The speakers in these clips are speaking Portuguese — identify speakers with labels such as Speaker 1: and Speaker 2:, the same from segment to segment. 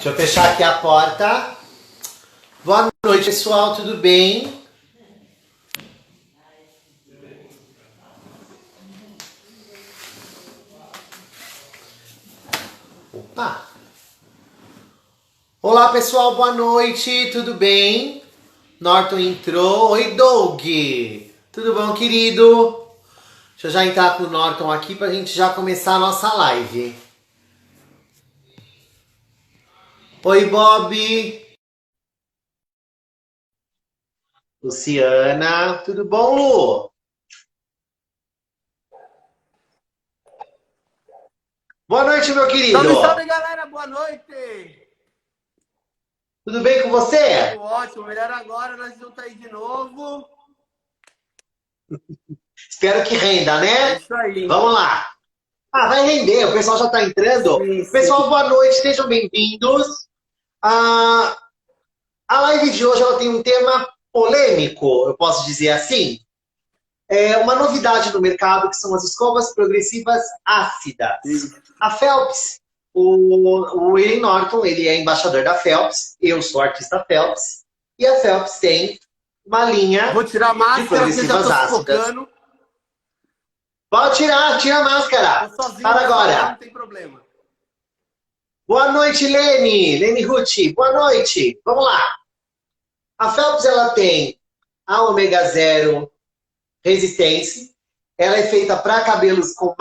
Speaker 1: Deixa eu fechar aqui a porta. Boa noite, pessoal, tudo bem? Opa! Olá, pessoal, boa noite, tudo bem? Norton entrou. Oi, Doug! Tudo bom, querido? Deixa eu já entrar com o Norton aqui pra gente já começar a nossa live. Oi, Bob! Luciana, tudo bom, Lu? Boa noite, meu querido!
Speaker 2: Salve, salve, galera! Boa noite!
Speaker 1: Tudo bem com você?
Speaker 2: Tudo ótimo, melhor agora, nós vamos estar aí de novo.
Speaker 1: Espero que renda,
Speaker 2: É
Speaker 1: né?
Speaker 2: isso aí.
Speaker 1: Vamos lá! Ah, vai render, o pessoal já está entrando.
Speaker 2: Sim, sim.
Speaker 1: Pessoal, boa noite, sejam bem-vindos. A, a live de hoje ela tem um tema polêmico, eu posso dizer assim. É uma novidade no mercado que são as escovas progressivas ácidas.
Speaker 2: Isso.
Speaker 1: A Phelps, o Willie Norton, ele é embaixador da Phelps, eu sou artista Phelps, e a Phelps tem uma linha
Speaker 2: Vou tirar a
Speaker 1: de
Speaker 2: máscara porque já
Speaker 1: progressivas
Speaker 2: tô
Speaker 1: ácidas.
Speaker 2: sufocando.
Speaker 1: Pode tirar, tira a máscara.
Speaker 2: Tô sozinho
Speaker 1: Para
Speaker 2: no salão,
Speaker 1: agora.
Speaker 2: não tem problema.
Speaker 1: Boa noite, Lene Ruth. Boa noite. Vamos lá. A Phelps ela tem a ômega zero resistência. Ela é feita para cabelos com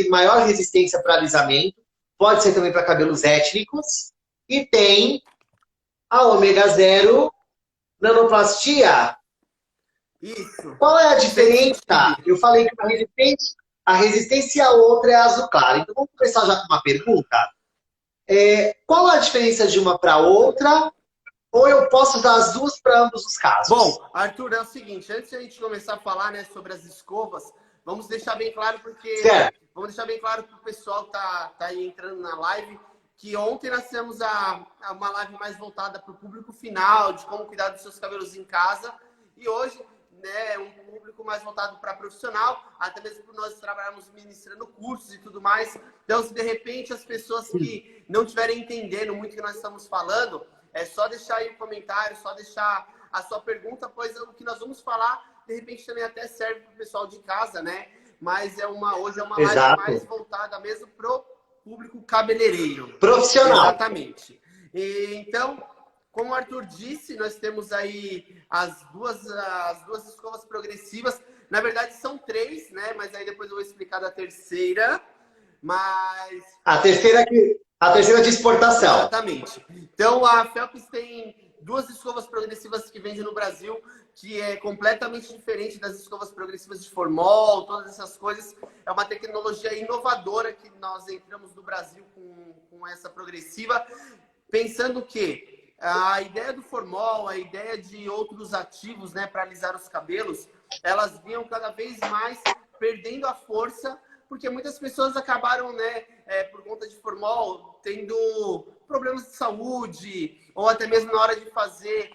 Speaker 1: maior resistência para alisamento. Pode ser também para cabelos étnicos. E tem a ômega zero nanoplastia.
Speaker 2: Isso.
Speaker 1: Qual é a diferença?
Speaker 2: Sensitive.
Speaker 1: Eu falei que a resistência e a outra é azul claro. Então vamos começar já com uma pergunta. Qual a diferença de uma para outra? Ou eu posso usar as duas para ambos os casos?
Speaker 2: Bom, Arthur, é o seguinte, antes de a gente começar a falar, né, sobre as escovas, vamos deixar bem claro
Speaker 1: Certo.
Speaker 2: vamos deixar bem claro para o pessoal que tá aí entrando na live, que ontem nós fizemos uma live mais voltada para o público final, de como cuidar dos seus cabelos em casa, e hoje, né, um público mais voltado para profissional, até mesmo por nós trabalharmos ministrando cursos e tudo mais. Então, se de repente as pessoas que não estiverem entendendo muito o que nós estamos falando, é só deixar aí um comentário, só deixar a sua pergunta, pois o que nós vamos falar, de repente, também até serve para o pessoal de casa, né? Mas hoje é uma live
Speaker 1: Exato.
Speaker 2: mais voltada mesmo pro público cabeleireiro.
Speaker 1: Profissional.
Speaker 2: Exatamente. Então, como o Arthur disse, nós temos aí as duas escovas progressivas. Na verdade, são três, né? Mas aí depois eu vou explicar da terceira. Mas...
Speaker 1: A terceira de exportação.
Speaker 2: Exatamente. Então, a Phelps tem duas escovas progressivas que vende no Brasil, que é completamente diferente das escovas progressivas de formol, todas essas coisas. É uma tecnologia inovadora que nós entramos no Brasil com essa progressiva, pensando que a ideia do formol, a ideia de outros ativos, né, para alisar os cabelos, elas vinham cada vez mais perdendo a força, porque muitas pessoas acabaram, né, por conta de formol, tendo problemas de saúde, ou até mesmo na hora de fazer,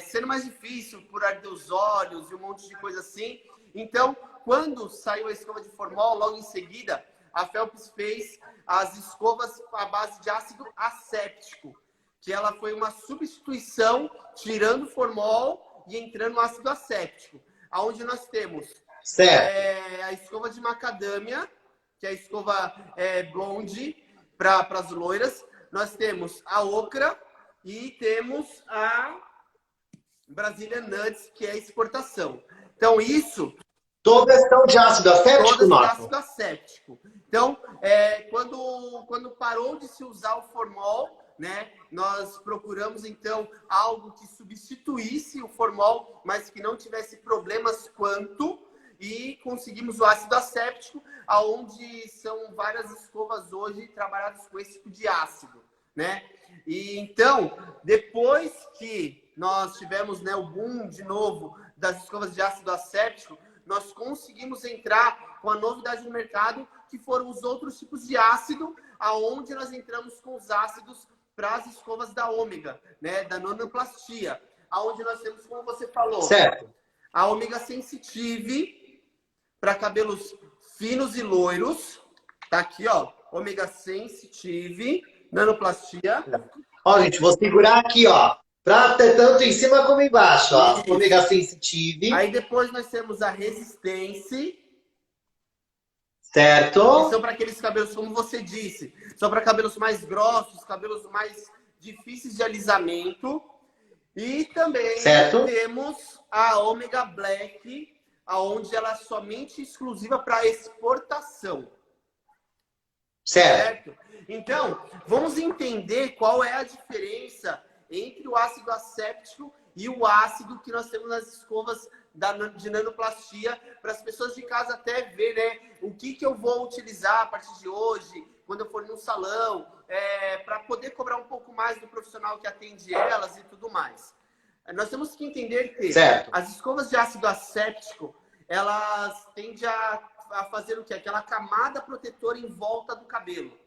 Speaker 2: sendo mais difícil por arder os olhos e um monte de coisa assim. Então, quando saiu a escova de formol, logo em seguida, a Phelps fez as escovas à base de ácido asséptico, que ela foi uma substituição, tirando o formol e entrando no ácido asséptico, onde nós temos a escova de macadâmia, que é a escova blonde para as loiras. Nós temos a ocra e temos a Brazilian Nuts, que é a exportação. Então, isso...
Speaker 1: Todas são de ácido asséptico,
Speaker 2: todas de
Speaker 1: Norton?
Speaker 2: ácido asséptico. Então, quando parou de se usar o formol, né, nós procuramos, então, algo que substituísse o formol, mas que não tivesse problemas quanto, e conseguimos o ácido asséptico, onde são várias escovas hoje trabalhadas com esse tipo de ácido, né? E então, depois que nós tivemos, né, o boom de novo das escovas de ácido asséptico, nós conseguimos entrar com a novidade no mercado, que foram os outros tipos de ácido, aonde nós entramos com os ácidos para as escovas da ômega, né, da nanoplastia, aonde nós temos, como você falou,
Speaker 1: certo,
Speaker 2: a ômega sensitive para cabelos finos e loiros, tá aqui, ó, Ômega Sensitive, nanoplastia.
Speaker 1: Ó, gente, vou segurar aqui, ó. Pra ter tanto em cima como embaixo, ó.
Speaker 2: Isso.
Speaker 1: Ômega Sensitive.
Speaker 2: Aí depois nós temos a Resistência.
Speaker 1: Certo.
Speaker 2: Que são para aqueles cabelos, como você disse, são para cabelos mais grossos, cabelos mais difíceis de alisamento. E também temos a Ômega Black, aonde ela é somente exclusiva para exportação.
Speaker 1: Certo.
Speaker 2: Então, vamos entender qual é a diferença entre o ácido asséptico e o ácido que nós temos nas escovas de nanoplastia, para as pessoas de casa até ver, né, o que eu vou utilizar a partir de hoje, quando eu for num salão, para poder cobrar um pouco mais do profissional que atende elas e tudo mais. Nós temos que entender que as escovas de ácido asséptico, elas tendem a fazer o quê? Aquela camada protetora em volta do cabelo.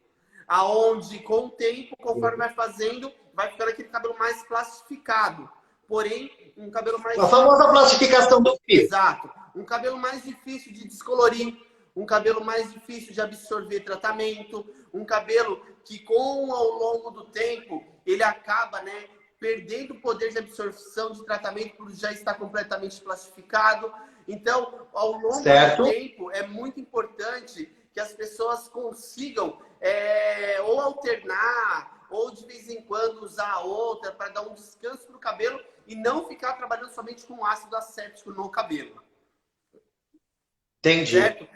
Speaker 2: Aonde, com o tempo, conforme vai fazendo, vai ficando aquele cabelo mais plastificado. Porém, um cabelo mais...
Speaker 1: A famosa plastificação do fio.
Speaker 2: Exato. Um cabelo mais difícil de descolorir, um cabelo mais difícil de absorver tratamento, um cabelo que, ao longo do tempo, ele acaba, né, perdendo o poder de absorção de tratamento por já estar completamente plastificado. Então, ao longo do tempo, é muito importante que as pessoas consigam ou alternar, ou de vez em quando usar a outra para dar um descanso para o cabelo e não ficar trabalhando somente com ácido asséptico no cabelo.
Speaker 1: Entendi.
Speaker 2: Certo?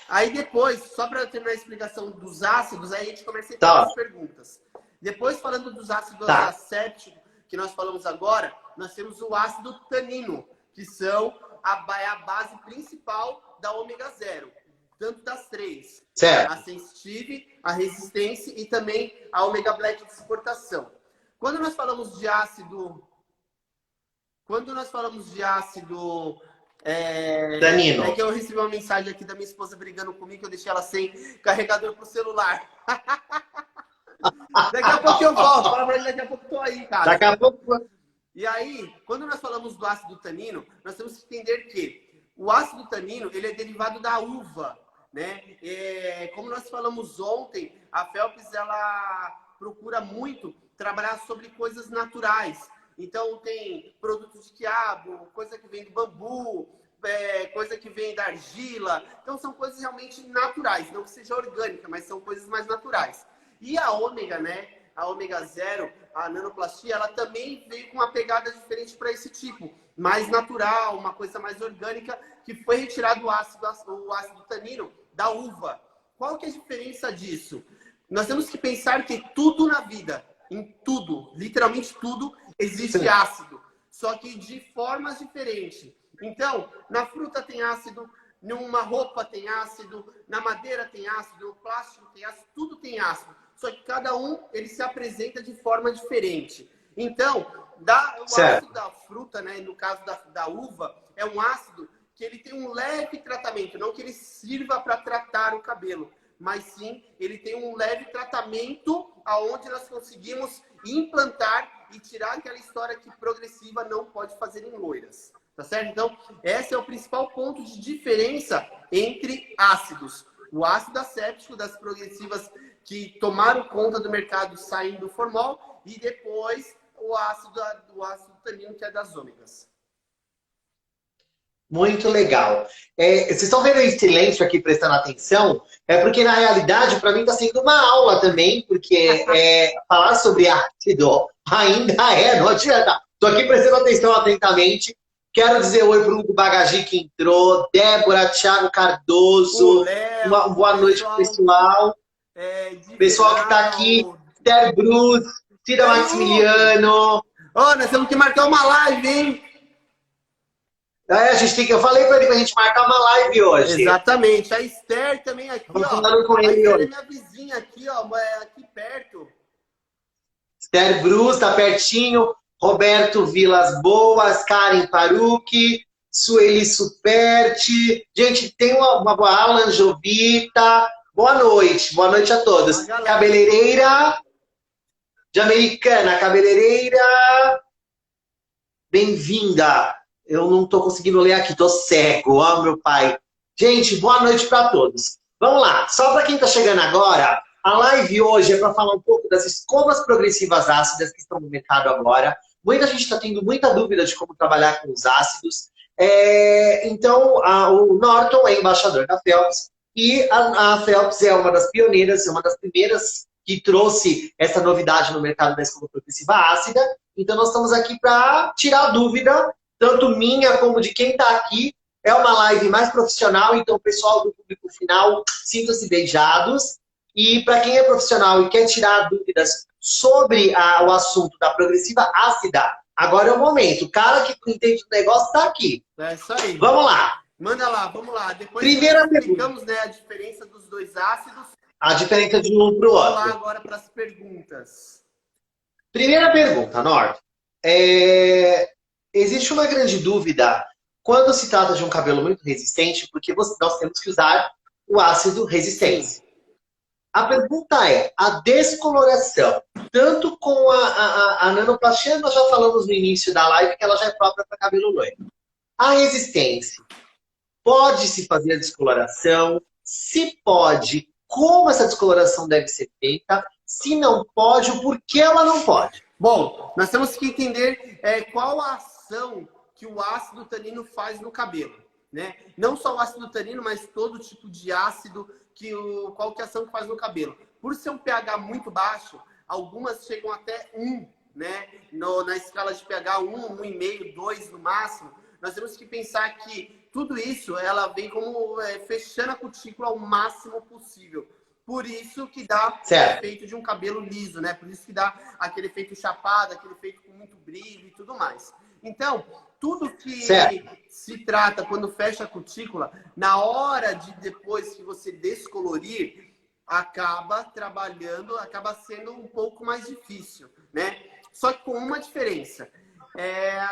Speaker 2: Aí depois, só para terminar a explicação dos ácidos, aí a gente começa a entrar as perguntas. Depois, falando dos ácidos assépticos, que nós falamos agora, nós temos o ácido tanino, que é a base principal da ômega 0. Tanto das três.
Speaker 1: Certo.
Speaker 2: A Sensitive, a Resistência e também a Ômega Black de exportação. Quando nós falamos de ácido...
Speaker 1: tanino.
Speaker 2: É que eu recebi uma mensagem aqui da minha esposa brigando comigo, que eu deixei ela sem carregador pro celular. Daqui a pouco eu volto. Fala pra ele, daqui a pouco eu tô aí, cara.
Speaker 1: Daqui a pouco...
Speaker 2: E aí, quando nós falamos do ácido tanino, nós temos que entender que o ácido tanino, ele é derivado da uva, né? Como nós falamos ontem, a Phelps, ela procura muito trabalhar sobre coisas naturais. Então, tem produtos de quiabo, coisa que vem do bambu, coisa que vem da argila. Então, são coisas realmente naturais, não que seja orgânica, mas são coisas mais naturais. E a ômega, né? A ômega 0, a nanoplastia, ela também veio com uma pegada diferente para esse tipo. Mais natural, uma coisa mais orgânica, que foi retirado o ácido tanino da uva. Qual que é a diferença disso? Nós temos que pensar que tudo na vida, em tudo, literalmente tudo, existe ácido. Só que de formas diferentes. Então, na fruta tem ácido, numa roupa tem ácido, na madeira tem ácido, no plástico tem ácido, tudo tem ácido. Só que cada um, ele se apresenta de forma diferente. Então, o ácido da fruta, né, no caso da uva, é um ácido que ele tem um leve tratamento, não que ele sirva para tratar o cabelo, mas sim, ele tem um leve tratamento aonde nós conseguimos implantar e tirar aquela história que progressiva não pode fazer em loiras. Tá certo? Então, esse é o principal ponto de diferença entre ácidos. O ácido asséptico das progressivas que tomaram conta do mercado saindo do formol e depois o ácido tanino, que é das ômegas.
Speaker 1: Muito legal. Vocês estão vendo em silêncio aqui, prestando atenção? É porque, na realidade, para mim está sendo uma aula também, porque falar sobre ácido ainda não adianta. Estou aqui prestando atenção atentamente. Quero dizer oi para o Hugo Bagagi, que entrou, Débora, Thiago Cardoso, uma boa noite para o pessoal. Pessoal que está aqui, Ter Bruce, Cida Maximiliano.
Speaker 2: Nós temos que marcar uma live, hein?
Speaker 1: Eu falei para ele pra gente marcar uma live hoje.
Speaker 2: Exatamente. A Esther também aqui, ó.
Speaker 1: Com ele
Speaker 2: a Esther
Speaker 1: hoje.
Speaker 2: É minha vizinha aqui, ó, aqui perto.
Speaker 1: Esther Bruce, tá pertinho. Roberto Vilas Boas, Karen Parucchi, Sueli Superti. Gente, tem uma boa Alan Jovita. Boa noite a todos. Cabeleireira de Americana, cabeleireira. Bem-vinda. Eu não tô conseguindo ler aqui, tô cego, ó, meu pai. Gente, boa noite para todos. Vamos lá, só para quem tá chegando agora, A live hoje é para falar um pouco das escovas progressivas ácidas que estão no mercado agora. Muita gente está tendo muita dúvida de como trabalhar com os ácidos. Então, o Norton é embaixador da Phelps e a Phelps é uma das pioneiras, uma das primeiras que trouxe essa novidade no mercado da escova progressiva ácida. Então, nós estamos aqui para tirar a dúvida, tanto minha como de quem está aqui. É uma live mais profissional, então, o pessoal do público final, sintam-se beijados. E para quem é profissional e quer tirar dúvidas sobre o assunto da progressiva ácida, agora é o momento. O cara que entende o negócio está aqui.
Speaker 2: É isso aí.
Speaker 1: Vamos lá.
Speaker 2: Manda lá, vamos lá. Depois
Speaker 1: Primeira
Speaker 2: explicamos, né, a diferença dos dois ácidos.
Speaker 1: A diferença de um para o outro.
Speaker 2: Vamos lá agora para as perguntas.
Speaker 1: Primeira pergunta, Norton. Existe uma grande dúvida quando se trata de um cabelo muito resistente, porque nós temos que usar o ácido resistência. A pergunta é, a descoloração, tanto com a nanoplastia, nós já falamos no início da live que ela já é própria para cabelo loiro. A resistência, pode-se fazer a descoloração? Se pode, como essa descoloração deve ser feita? Se não pode, o porquê ela não pode?
Speaker 2: Bom, nós temos que entender qual a ação que o ácido tanino faz no cabelo, né? Não só o ácido tanino, mas todo tipo de ácido, qual que é a ação que faz no cabelo. Por ser um pH muito baixo, algumas chegam até 1, né? Na escala de pH 1, 1,5, 2 no máximo. Nós temos que pensar que tudo isso, ela vem como fechando a cutícula ao máximo possível. Por isso que dá o efeito de um cabelo liso, né? Por isso que dá aquele efeito chapado, aquele efeito com muito brilho e tudo mais. Então, tudo que se trata quando fecha a cutícula, na hora de depois que você descolorir, acaba trabalhando, acaba sendo um pouco mais difícil, né? Só que com uma diferença.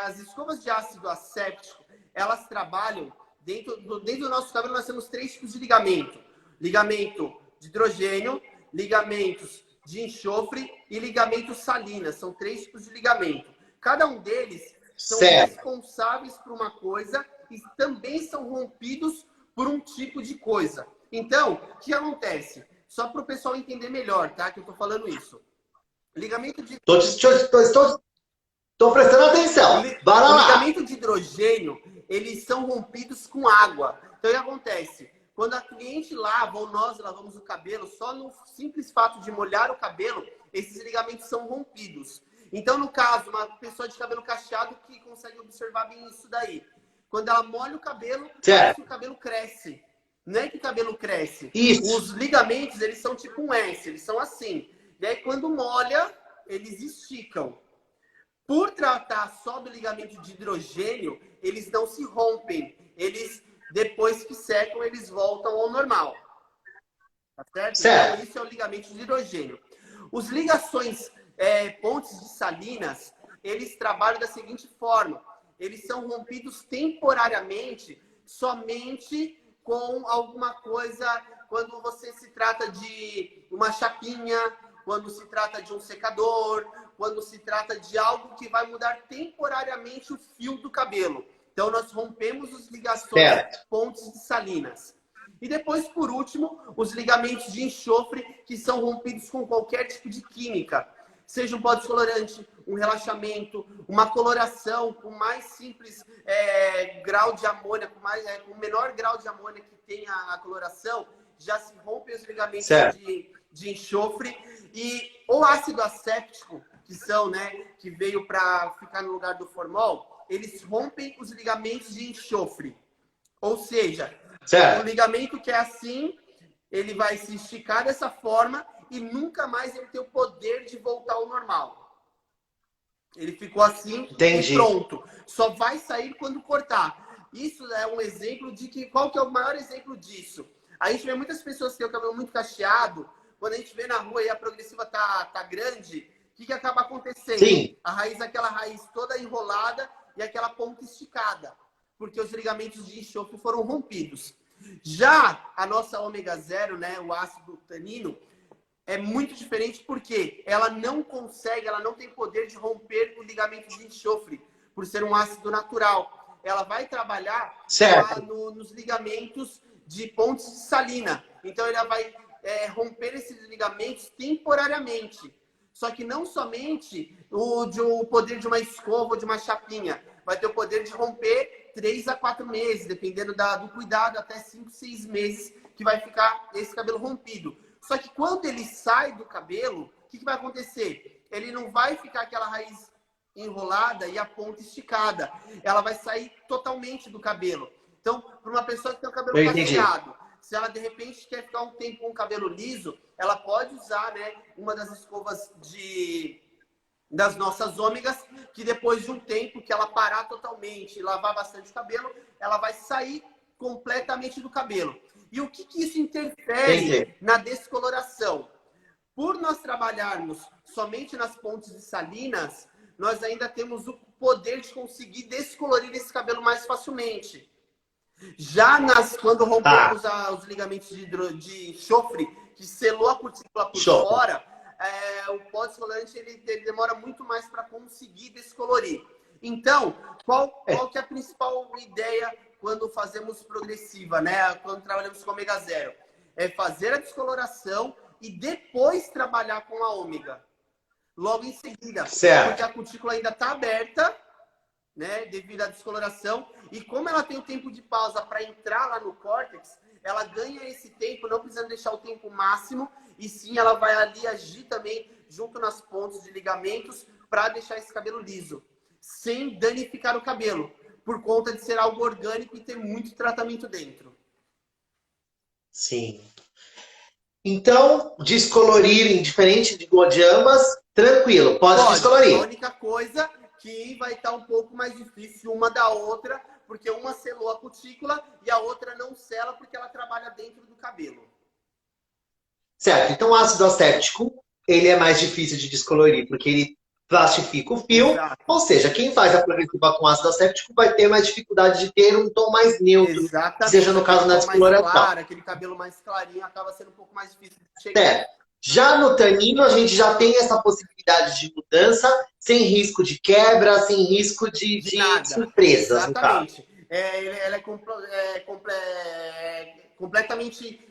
Speaker 2: As escovas de ácido asséptico, elas trabalham dentro do nosso cabelo, nós temos 3 tipos de ligamento. Ligamento de hidrogênio, ligamentos de enxofre e ligamento salina. São 3 tipos de ligamento. Cada um deles são responsáveis por uma coisa e também são rompidos por um tipo de coisa. Então, o que acontece? Só para o pessoal entender melhor, tá? Que eu estou falando isso. Ligamento de...
Speaker 1: Estou prestando atenção. Bora lá.
Speaker 2: Ligamento de hidrogênio, eles são rompidos com água. Então, o que acontece? Quando a cliente lava ou nós lavamos o cabelo, só no simples fato de molhar o cabelo, esses ligamentos são rompidos. Então, no caso, uma pessoa de cabelo cacheado que consegue observar bem isso daí. Quando ela molha o cabelo, parece que o cabelo cresce. Não é que o cabelo cresce.
Speaker 1: Isso.
Speaker 2: Os ligamentos, eles são tipo um S, eles são assim. E aí, quando molha, eles esticam. Por tratar só do ligamento de hidrogênio, eles não se rompem. Eles, depois que secam, eles voltam ao normal. Tá certo? Então, isso é o ligamento de hidrogênio. Os ligações pontes de salinas, eles trabalham da seguinte forma. Eles são rompidos temporariamente somente com alguma coisa, quando você se trata de uma chapinha, quando se trata de um secador, quando se trata de algo que vai mudar temporariamente o fio do cabelo. Então, nós rompemos as ligações pontes de salinas. E depois, por último, os ligamentos de enxofre, que são rompidos com qualquer tipo de química. Seja um pó descolorante, um relaxamento, uma coloração com mais simples grau de amônia, com o menor grau de amônia que tem a coloração, já se rompem os ligamentos de enxofre. E o ácido asséptico, que são, né, que veio para ficar no lugar do formol, eles rompem os ligamentos de enxofre. Ou seja, o ligamento que é assim, ele vai se esticar dessa forma e nunca mais ele tem o poder de voltar ao normal. Ele ficou assim e pronto. Só vai sair quando cortar. Isso é um exemplo de que... Qual que é o maior exemplo disso? A gente vê muitas pessoas que têm o cabelo muito cacheado. Quando a gente vê na rua e a progressiva tá grande, o que acaba acontecendo? A raiz, aquela raiz toda enrolada e aquela ponta esticada. Porque os ligamentos de enxofre foram rompidos. Já a nossa ômega 0, né, o ácido tanino, é muito diferente porque ela não consegue, ela não tem poder de romper o ligamento de enxofre, por ser um ácido natural. Ela vai trabalhar nos ligamentos de pontes de salina. Então, ela vai romper esses ligamentos temporariamente. Só que não somente o poder de uma escova ou de uma chapinha. Vai ter o poder de romper 3 a 4 meses, dependendo do cuidado, até 5, 6 meses que vai ficar esse cabelo rompido. Só que quando ele sai do cabelo, o que vai acontecer? Ele não vai ficar aquela raiz enrolada e a ponta esticada. Ela vai sair totalmente do cabelo. Então, para uma pessoa que tem o cabelo cacheado, se ela de repente quer ficar um tempo com o cabelo liso, ela pode usar, né, uma das escovas das nossas ômegas, que depois de um tempo que ela parar totalmente e lavar bastante o cabelo, ela vai sair completamente do cabelo. E o que isso interfere na descoloração? Por nós trabalharmos somente nas pontes de salinas, nós ainda temos o poder de conseguir descolorir esse cabelo mais facilmente. Já quando rompemos os ligamentos de chofre, que selou a cutícula por fora, o pó descolorante ele demora muito mais para conseguir descolorir. Então, qual que é a principal ideia quando fazemos progressiva, né? Quando trabalhamos com ômega 0? É fazer a descoloração e depois trabalhar com a ômega. Logo em seguida.
Speaker 1: Certo.
Speaker 2: Porque a cutícula ainda está aberta, né, devido à descoloração. E como ela tem o tempo de pausa para entrar lá no córtex, ela ganha esse tempo, não precisando deixar o tempo máximo, e sim ela vai ali agir também junto nas pontas de ligamentos para deixar esse cabelo liso, sem danificar o cabelo, por conta de ser algo orgânico e ter muito tratamento dentro.
Speaker 1: Sim. Então, descolorir, indiferente de ambas, tranquilo, pode descolorir.
Speaker 2: A única coisa que vai estar um pouco mais difícil uma da outra, porque uma selou a cutícula e a outra não sela porque ela trabalha dentro do cabelo.
Speaker 1: Certo. Então, o ácido acético, ele é mais difícil de descolorir, porque ele plastifica o fio. Exato. Ou seja, quem faz a progressiva com ácido acético vai ter mais dificuldade de ter um tom mais neutro. Exatamente. Seja no caso na descoloração.
Speaker 2: Claro, aquele cabelo mais clarinho acaba sendo um pouco mais difícil de chegar.
Speaker 1: Certo. Já no tanino, a gente já tem essa possibilidade de mudança, sem risco de quebra, sem risco de surpresas.
Speaker 2: Exatamente. Ela é completamente...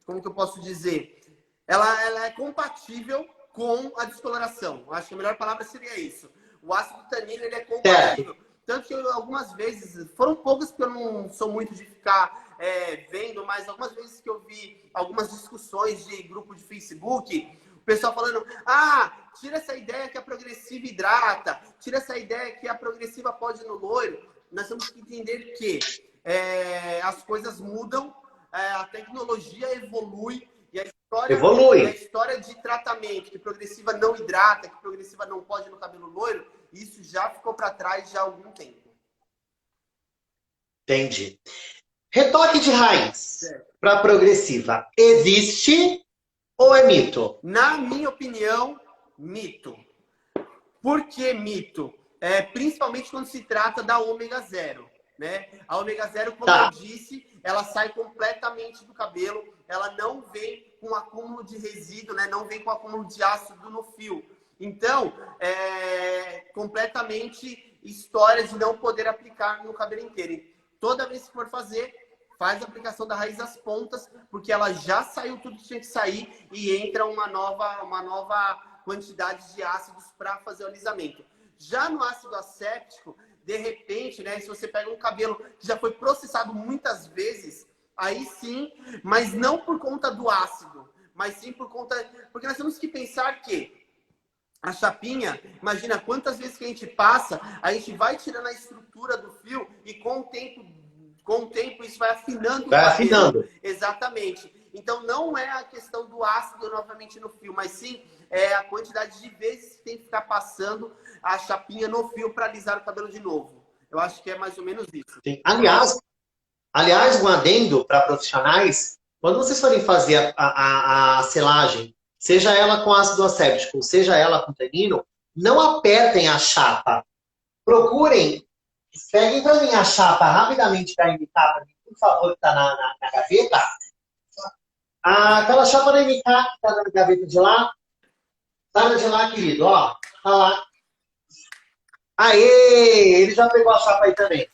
Speaker 2: como que eu posso dizer? Ela é compatível com a descoloração. Acho que a melhor palavra seria isso. O ácido tanino, ele é compatível. Tanto que algumas vezes, foram poucas porque eu não sou muito de ficar vendo, mas algumas vezes que eu vi algumas discussões de grupo de Facebook, o pessoal falando, tira essa ideia que a progressiva hidrata, tira essa ideia que a progressiva pode ir no loiro. Nós temos que entender que as coisas mudam, a tecnologia evolui, e a história de tratamento, que progressiva não hidrata, que progressiva não pode ir no cabelo loiro, isso já ficou para trás já há algum tempo.
Speaker 1: Entendi. Retoque de raiz para progressiva. Existe ou é mito?
Speaker 2: Na minha opinião, mito. Por que mito? Principalmente quando se trata da ômega 0. Né? A ômega 0, como eu disse, ela sai completamente do cabelo. Ela não vem com acúmulo de resíduo, né? Não vem com acúmulo de ácido no fio. Então, completamente história de não poder aplicar no cabelo inteiro. E toda vez que for fazer, faz a aplicação da raiz às pontas, porque ela já saiu tudo que tinha que sair e entra uma nova quantidade de ácidos para fazer o alisamento. Já no ácido acético, de repente, né, se você pega um cabelo que já foi processado muitas vezes, aí sim, mas não por conta do ácido, mas sim por conta... Porque nós temos que pensar que a chapinha, imagina quantas vezes que a gente passa, a gente vai tirando a estrutura do fio e com o tempo isso vai afinando.
Speaker 1: Vai afinando.
Speaker 2: Exatamente. Então não é a questão do ácido novamente no fio, mas sim a quantidade de vezes que tem que ficar passando a chapinha no fio para alisar o cabelo de novo. Eu acho que é mais ou menos isso.
Speaker 1: Sim. Aliás, um adendo para profissionais, quando vocês forem fazer a selagem, seja ela com ácido acético, seja ela com tanino, não apertem a chapa. Procurem, peguem para mim a chapa rapidamente para imitar, para mim, por favor, que está na gaveta. Aquela chapa da MK que está na gaveta de lá, sai de lá, querido, ó. Tá lá. Aê! Ele já pegou a chapa aí também.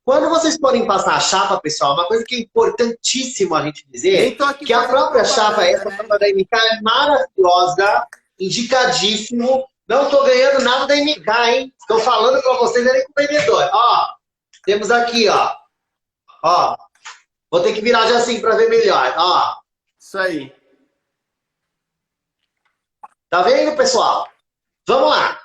Speaker 1: Quando vocês forem passar a chapa, pessoal, uma coisa que é importantíssimo a gente dizer, que a
Speaker 2: fazendo
Speaker 1: própria chapa, essa
Speaker 2: né?
Speaker 1: chapa da MK é maravilhosa, indicadíssimo. Não tô ganhando nada da MK, hein? Estou falando para vocês ali com o vendedor. Ó, temos aqui, ó. Ó, vou ter que virar já assim para ver melhor. Ó.
Speaker 2: Isso aí.
Speaker 1: Tá vendo, pessoal? Vamos lá.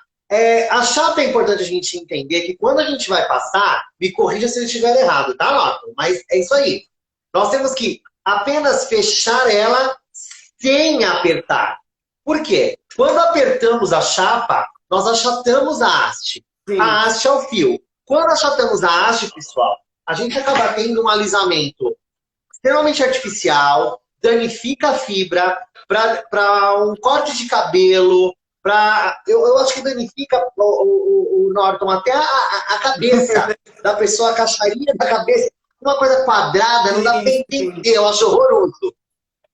Speaker 1: A chapa é importante a gente entender que quando a gente vai passar, me corrija se eu estiver errado, tá, Norton? Mas é isso aí. Nós temos que apenas fechar ela sem apertar. Por quê? Quando apertamos a chapa, nós achatamos a haste. Sim. A haste é o fio. Quando achatamos a haste, pessoal, a gente acaba tendo um alisamento extremamente artificial, danifica a fibra, para um corte de cabelo, eu acho que danifica o Norton até a cabeça da pessoa, a caixaria da cabeça, uma coisa quadrada, não dá para entender, eu acho horroroso.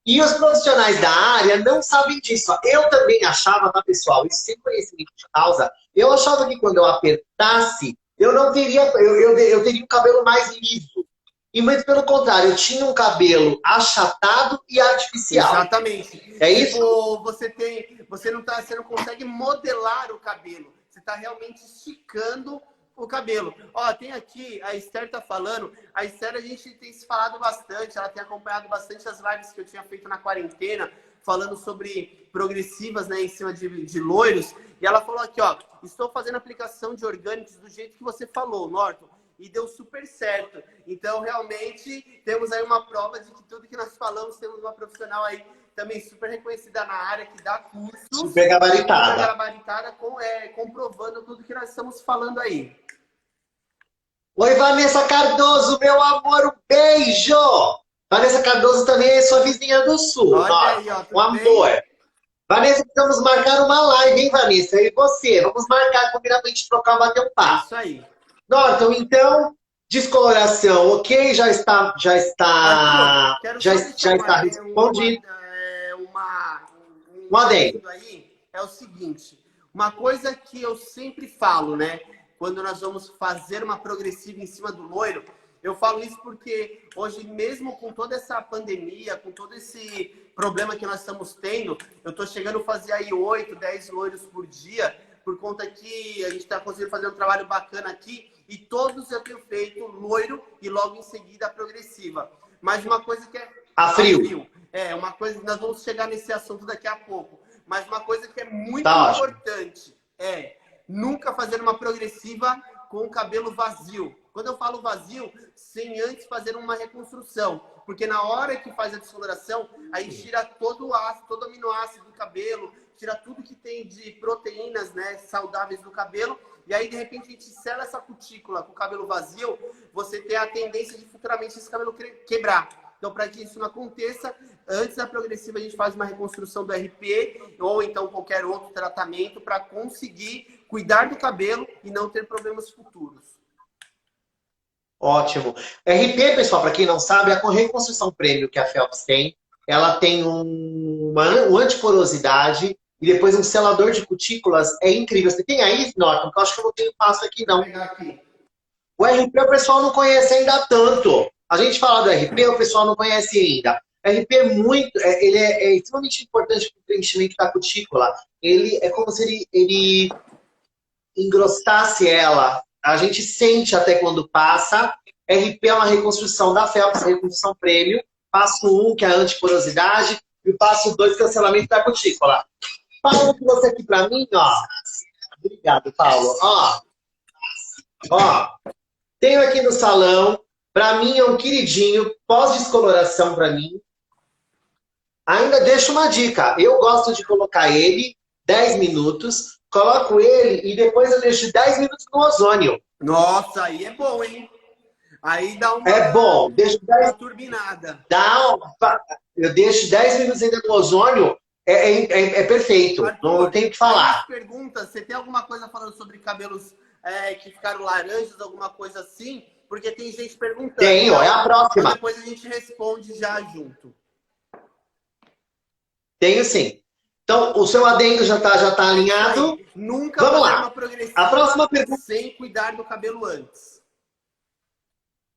Speaker 1: E os profissionais da área não sabem disso. Eu também achava, tá, pessoal, isso sem conhecimento de causa, eu achava que quando eu apertasse, eu não teria, eu teria um cabelo mais liso. E muito pelo contrário, eu tinha um cabelo achatado e artificial.
Speaker 2: Exatamente.
Speaker 1: É isso?
Speaker 2: Você não consegue modelar o cabelo. Você está realmente esticando o cabelo. Ó, tem aqui, a Esther tá falando. A Esther, a gente tem se falado bastante, ela tem acompanhado bastante as lives que eu tinha feito na quarentena, falando sobre progressivas, né, em cima de loiros. E ela falou aqui, ó, estou fazendo aplicação de orgânicos do jeito que você falou, Norton. E deu super certo. Então, realmente, temos aí uma prova de que tudo que nós falamos, temos uma profissional aí também super reconhecida na área, que dá cursos.
Speaker 1: Super gabaritada.
Speaker 2: Super gabaritada, comprovando tudo que nós estamos falando aí.
Speaker 1: Oi, Vanessa Cardoso, meu amor, um beijo! Vanessa Cardoso também é sua vizinha do Sul.
Speaker 2: Olha aí, ó,
Speaker 1: um amor. Bem? Vanessa, precisamos marcar uma live, hein, Vanessa? Eu e você. Vamos marcar, combinar pra gente trocar, bater um papo.
Speaker 2: É isso aí.
Speaker 1: Norton, então, descoloração, ok? Já está respondido.
Speaker 2: Um adendo aí é o seguinte, uma coisa que eu sempre falo, né? Quando nós vamos fazer uma progressiva em cima do loiro, eu falo isso porque hoje, mesmo com toda essa pandemia, com todo esse problema que nós estamos tendo, eu estou chegando a fazer aí 8, 10 loiros por dia, por conta que a gente está conseguindo fazer um trabalho bacana aqui, e todos eu tenho feito loiro e logo em seguida a progressiva. Mas uma coisa que é...
Speaker 1: A frio.
Speaker 2: Uma coisa, nós vamos chegar nesse assunto daqui a pouco, mas uma coisa que é muito importante é nunca fazer uma progressiva com o cabelo vazio. Quando eu falo vazio, sem antes fazer uma reconstrução. Porque na hora que faz a descoloração, aí tira todo o ácido, todo o aminoácido do cabelo, tira tudo que tem de proteínas, né, saudáveis do cabelo. E aí, de repente, a gente sela essa cutícula com o cabelo vazio, você tem a tendência de futuramente esse cabelo quebrar. Então, para que isso não aconteça, antes da progressiva a gente faz uma reconstrução do RP ou então qualquer outro tratamento para conseguir cuidar do cabelo e não ter problemas futuros.
Speaker 1: Ótimo. RP, pessoal, para quem não sabe, a reconstrução prêmio que a Phelps tem, ela tem uma antiporosidade e depois um selador de cutículas. É incrível. Você tem aí, Norton? Eu acho que eu não tenho passo aqui, não. O RP o pessoal não conhece ainda tanto. A gente fala do RP, o pessoal não conhece ainda. RP ele é extremamente importante para o preenchimento da cutícula. Ele é como se ele engrossasse ela. A gente sente até quando passa. RP é uma reconstrução da Phelps, reconstrução prêmio. Passo 1, que é a antiporosidade, e o passo 2, cancelamento da cutícula. Paulo, que você aqui para mim, ó. Obrigado, Paulo. Ó, tenho aqui no salão. Para mim é um queridinho, pós-descoloração para mim. Ainda deixo uma dica. Eu gosto de colocar ele 10 minutos, coloco ele e depois eu deixo 10 minutos no ozônio.
Speaker 2: Nossa, aí é bom, hein? Aí dá uma...
Speaker 1: É bom. Deixo 10...
Speaker 2: uma turbinada.
Speaker 1: Eu deixo 10 minutos ainda no ozônio, é perfeito.
Speaker 2: Arthur,
Speaker 1: não tenho o que falar.
Speaker 2: Pergunta, você tem alguma coisa falando sobre cabelos que ficaram laranjas, alguma coisa assim? Porque tem gente perguntando.
Speaker 1: Tenho, é a próxima.
Speaker 2: Então depois a gente responde já junto.
Speaker 1: Tenho sim. Então, o seu adendo já tá alinhado.
Speaker 2: Nunca
Speaker 1: vamos
Speaker 2: fazer
Speaker 1: lá.
Speaker 2: uma progressiva
Speaker 1: A próxima pergunta.
Speaker 2: sem cuidar do cabelo antes.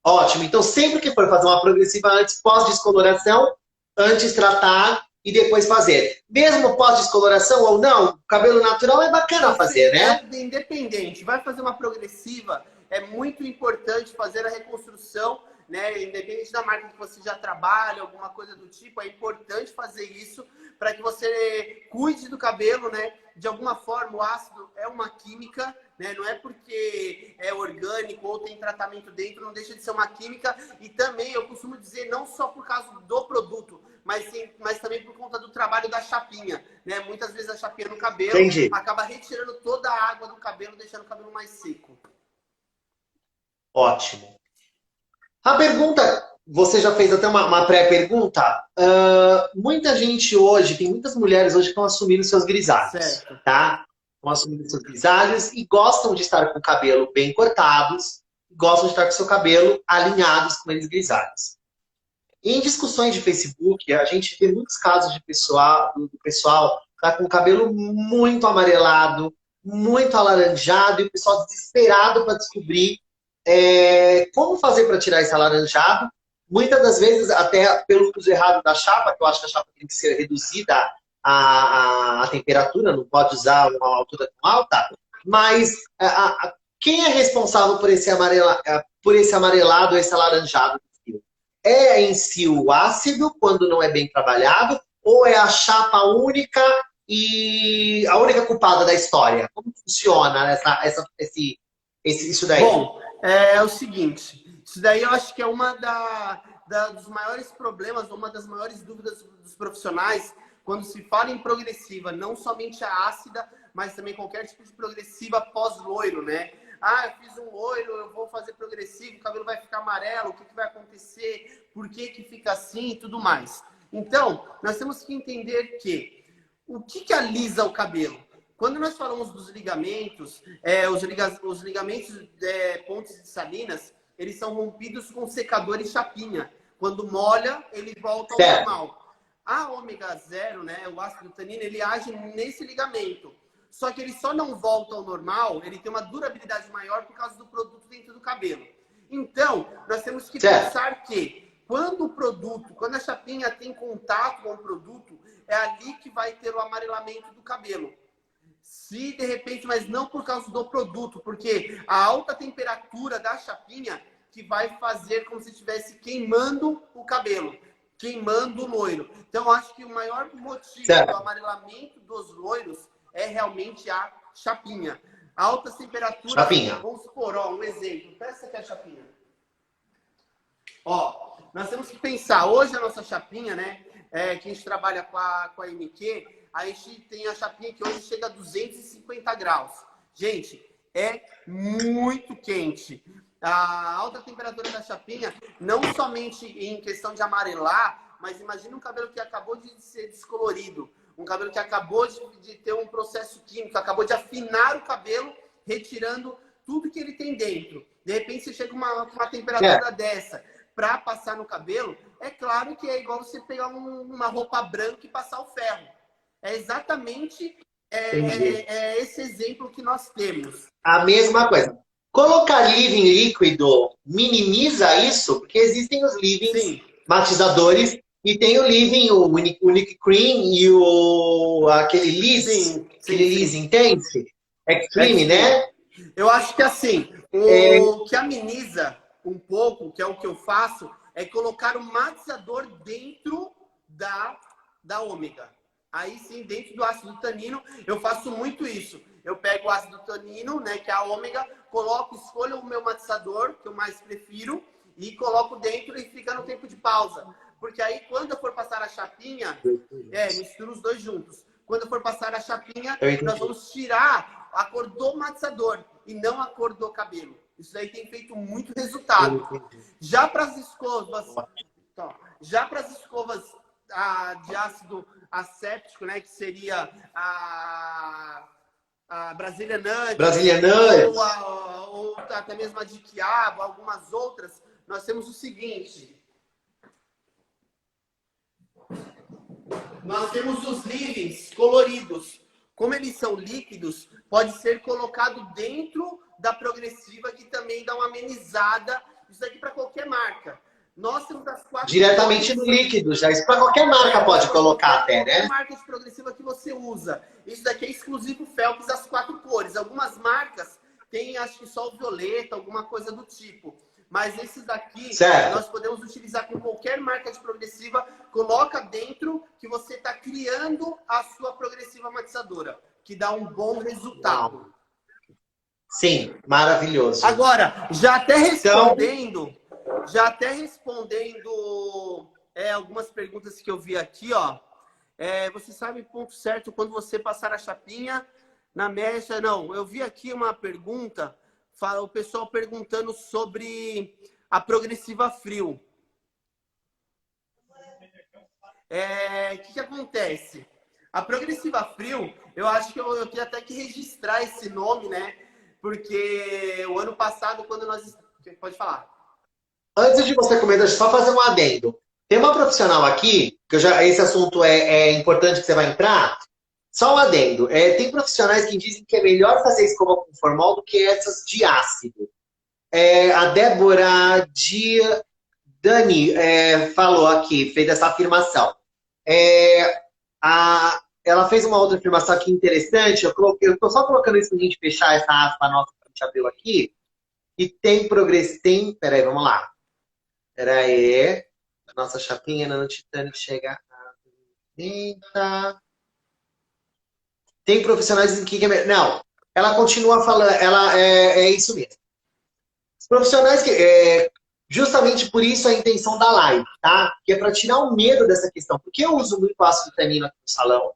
Speaker 1: Ótimo. Então, sempre que for fazer uma progressiva antes, pós-descoloração, antes tratar e depois fazer. Mesmo pós-descoloração ou não, cabelo natural é bacana fazer, né?
Speaker 2: É independente. Vai fazer uma progressiva, é muito importante fazer a reconstrução, né? Independente da marca que você já trabalha, alguma coisa do tipo, é importante fazer isso para que você cuide do cabelo, né? De alguma forma, o ácido é uma química, né? Não é porque é orgânico ou tem tratamento dentro, não deixa de ser uma química. E também, eu costumo dizer, não só por causa do produto, mas também por conta do trabalho da chapinha, né? Muitas vezes a chapinha no cabelo
Speaker 1: Entendi.
Speaker 2: acaba retirando toda a água do cabelo, deixando o cabelo mais seco.
Speaker 1: Ótimo. A pergunta, você já fez até uma pré-pergunta. Muita gente hoje, tem muitas mulheres hoje que estão assumindo seus grisalhos,
Speaker 2: Certo.
Speaker 1: tá? Estão assumindo seus grisalhos e gostam de estar com o cabelo bem cortados, gostam de estar com o seu cabelo alinhados com eles grisalhos. Em discussões de Facebook, a gente vê muitos casos de do pessoal tá com o cabelo muito amarelado, muito alaranjado, e o pessoal desesperado para descobrir como fazer para tirar esse alaranjado. Muitas das vezes, até pelo uso errado da chapa, que eu acho que a chapa tem que ser reduzida a temperatura, não pode usar uma altura tão alta, mas quem é responsável por esse amarelado, esse alaranjado? É em si o ácido, quando não é bem trabalhado, ou é a chapa única e a única culpada da história? Como funciona isso daí?
Speaker 2: Bom, é o seguinte, isso daí eu acho que é uma dos maiores problemas, uma das maiores dúvidas dos profissionais, quando se fala em progressiva, não somente a ácida, mas também qualquer tipo de progressiva pós-loiro, né? Ah, eu fiz um loiro, eu vou fazer progressivo, o cabelo vai ficar amarelo, o que vai acontecer, por que fica assim e tudo mais. Então, nós temos que entender que o que alisa o cabelo? Quando nós falamos dos ligamentos, os ligamentos pontes de salinas, eles são rompidos com secador e chapinha. Quando molha, ele volta ao normal. A ômega 0, né, o ácido tanino, ele age nesse ligamento. Só que ele só não volta ao normal, ele tem uma durabilidade maior por causa do produto dentro do cabelo. Então, nós temos que pensar que quando a chapinha tem contato com o produto, é ali que vai ter o amarelamento do cabelo. Se de repente, mas não por causa do produto, porque a alta temperatura da chapinha que vai fazer como se estivesse queimando o cabelo, queimando o loiro. Então, acho que o maior motivo do amarelamento dos loiros é realmente a chapinha. Altas temperaturas, vamos supor, um exemplo. Peça aqui a chapinha. Nós temos que pensar, hoje a nossa chapinha, né, que a gente trabalha com a MQ, a gente tem a chapinha que hoje chega a 250 graus. Gente, é muito quente. A alta temperatura da chapinha, não somente em questão de amarelar, mas imagina um cabelo que acabou de ser descolorido, um cabelo que acabou de ter um processo químico, acabou de afinar o cabelo, retirando tudo que ele tem dentro. De repente, você chega uma temperatura dessa para passar no cabelo, é claro que é igual você pegar uma roupa branca e passar o ferro. É exatamente esse exemplo que nós temos.
Speaker 1: A mesma coisa. Colocar leave-in líquido minimiza isso, porque existem os leave-ins matizadores e tem o leave-in, o Unique Cream e aquele Liz, Liz Intense, Extreme, né?
Speaker 2: Eu acho que assim, o que ameniza um pouco, que é o que eu faço, é colocar o matizador dentro da ômega. Aí sim, dentro do ácido tanino, eu faço muito isso. Eu pego o ácido tanino, né, que é a ômega, escolho o meu matizador, que eu mais prefiro, e coloco dentro e fica no tempo de pausa. Porque aí, quando eu for passar a chapinha, misturo os dois juntos. Quando eu for passar a chapinha, nós vamos tirar a cor do matizador e não a cor do cabelo. Isso aí tem feito muito resultado. Já para as escovas, de ácido asséptico, né, que seria a Brazilian Nuts, ou até mesmo a de quiabo, algumas outras, nós temos o seguinte. Nós temos os leave-ins coloridos. Como eles são líquidos, pode ser colocado dentro da progressiva, que também dá uma amenizada. Isso daqui para qualquer marca. Nós temos as 4
Speaker 1: Diretamente no líquido, já. Isso para qualquer marca pode colocar até, né?
Speaker 2: Qualquer marca de progressiva que você usa. Isso daqui é exclusivo Phelps, as 4 cores. Algumas marcas têm, acho que só o violeta, alguma coisa do tipo. Mas esses daqui,
Speaker 1: certo,
Speaker 2: nós podemos utilizar com qualquer marca de progressiva. Coloca dentro que você está criando a sua progressiva matizadora, que dá um bom resultado.
Speaker 1: Uau. Sim, maravilhoso.
Speaker 2: Agora, já até respondendo algumas perguntas que eu vi aqui, ó. Você sabe ponto certo quando você passar a chapinha na mecha? Não, eu vi aqui uma pergunta, o pessoal perguntando sobre a progressiva frio. O que acontece? A progressiva frio, eu acho que eu tenho até que registrar esse nome, né? Porque o ano passado, quando nós... Pode falar.
Speaker 1: Antes de você comer, deixa eu só fazer um adendo. Tem uma profissional aqui, que esse assunto é importante que você vai entrar. Só um adendo. Tem profissionais que dizem que é melhor fazer escova com formol do que essas de ácido. A Débora Dani falou aqui, fez essa afirmação. Ela fez uma outra afirmação aqui interessante. Eu estou só colocando isso para a gente fechar essa aspa nossa que a gente abriu aqui. E tem progresso. Peraí, vamos lá. Peraí. A nossa chapinha no Titanic chega a 30. Tem profissionais em que... Não, ela continua falando. É isso mesmo. Os profissionais que... justamente por isso a intenção da live, tá? Que é para tirar o medo dessa questão. Porque eu uso muito ácido tanino aqui no salão.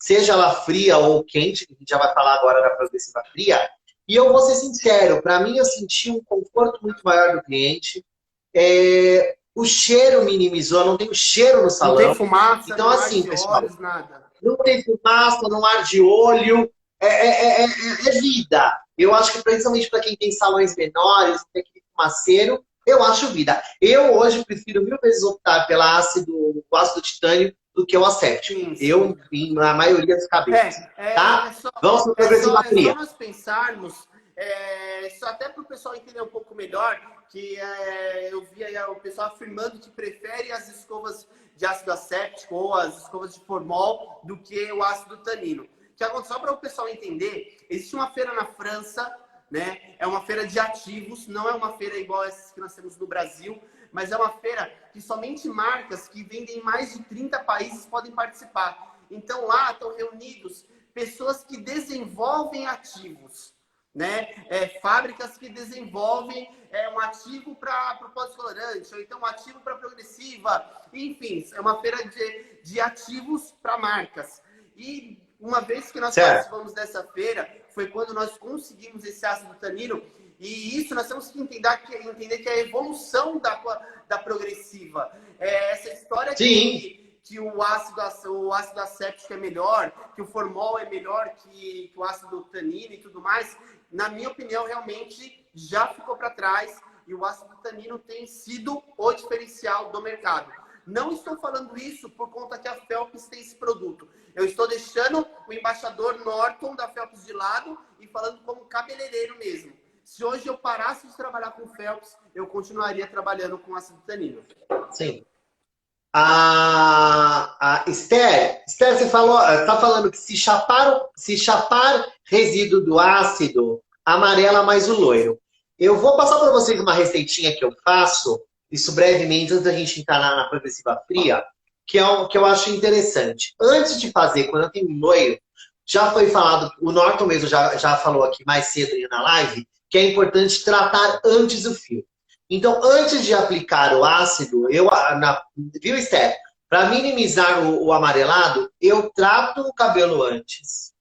Speaker 1: Seja ela fria ou quente, que a gente já vai falar agora da progressiva fria. E eu vou ser sincero, para mim eu senti um conforto muito maior do cliente. O cheiro minimizou, não tem o cheiro no salão.
Speaker 2: Não tem fumaça,
Speaker 1: então,
Speaker 2: não
Speaker 1: assim, pessoal,
Speaker 2: olhos, nada.
Speaker 1: Não tem fumaça, não arde olho. É vida. Eu acho que principalmente para quem tem salões menores, tem aquele fumaceiro, eu acho vida. Eu hoje prefiro 1000 vezes optar pelo ácido titânio do que o asséptico. Eu, na maioria dos cabelos. Tá? Vamos para a progressiva fria.
Speaker 2: É só nós pensarmos, só até para o pessoal entender um pouco melhor, que eu vi aí o pessoal afirmando que prefere as escovas de ácido asséptico ou as escovas de formol do que o ácido tanino. Só para o pessoal entender, existe uma feira na França, né? É uma feira de ativos, não é uma feira igual essas que nós temos no Brasil, mas é uma feira que somente marcas que vendem em mais de 30 países podem participar. Então lá estão reunidos pessoas que desenvolvem ativos, né? Fábricas que desenvolvem um ativo para propósito colorante, ou então um ativo para progressiva, enfim, é uma feira de ativos para marcas. E uma vez que nós participamos dessa feira, foi quando nós conseguimos esse ácido tanino, e isso nós temos que entender que é a evolução da progressiva. Essa história que o ácido asséptico é melhor, que o formol é melhor que o ácido tanino e tudo mais, na minha opinião, realmente já ficou para trás e o ácido tanino tem sido o diferencial do mercado. Não estou falando isso por conta que a Phelps tem esse produto. Eu estou deixando o embaixador Norton da Phelps de lado e falando como cabeleireiro mesmo. Se hoje eu parasse de trabalhar com Phelps, eu continuaria trabalhando com ácido tanino.
Speaker 1: Sim. A Esther, você está falando que se chapar resíduo do ácido, amarela mais o loiro. Eu vou passar para vocês uma receitinha que eu faço, isso brevemente, antes da gente entrar na progressiva fria, que eu acho interessante. Antes de fazer, quando eu tenho um loiro, já foi falado, o Norton mesmo já falou aqui mais cedo na live, que é importante tratar antes o fio. Então, antes de aplicar o ácido, viu, Esther? Para minimizar o amarelado, eu trato o cabelo antes,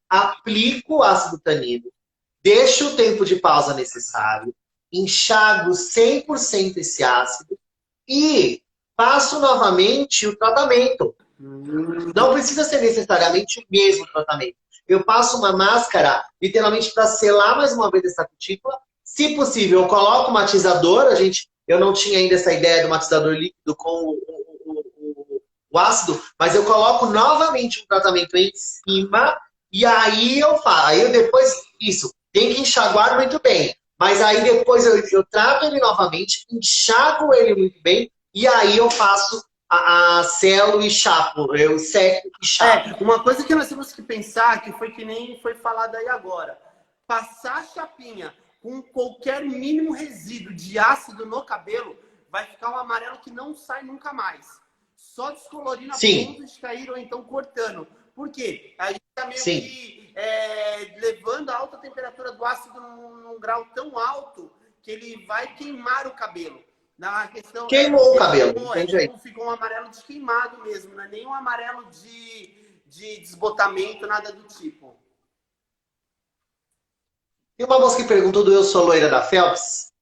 Speaker 1: aplico o ácido tanino, deixo o tempo de pausa necessário, enxago 100% esse ácido e faço novamente o tratamento. Não precisa ser necessariamente o mesmo tratamento. Eu passo uma máscara, literalmente, para selar mais uma vez essa cutícula. Se possível, eu coloco o matizador. Eu não tinha ainda essa ideia do matizador líquido com o ácido, mas eu coloco novamente o tratamento em cima e aí eu faço. Aí eu depois, isso, tem que enxaguar muito bem. Mas aí depois eu trato ele novamente, enxago ele muito bem, e aí eu faço selo e chapo. Eu seco e chapo.
Speaker 2: Uma coisa que nós temos que pensar, que foi que nem foi falado aí agora. Passar a chapinha com qualquer mínimo resíduo de ácido no cabelo, vai ficar um amarelo que não sai nunca mais. Só descolorindo a ponta de cair ou então cortando. Por quê? A gente está meio que levando a alta temperatura do ácido num grau tão alto que ele vai queimar o cabelo. Na questão,
Speaker 1: queimou o cabelo,
Speaker 2: ficou um amarelo de queimado mesmo, não é nem um amarelo de desbotamento, nada do tipo.
Speaker 1: Tem uma moça que perguntou do Eu Sou Loira da Phelps,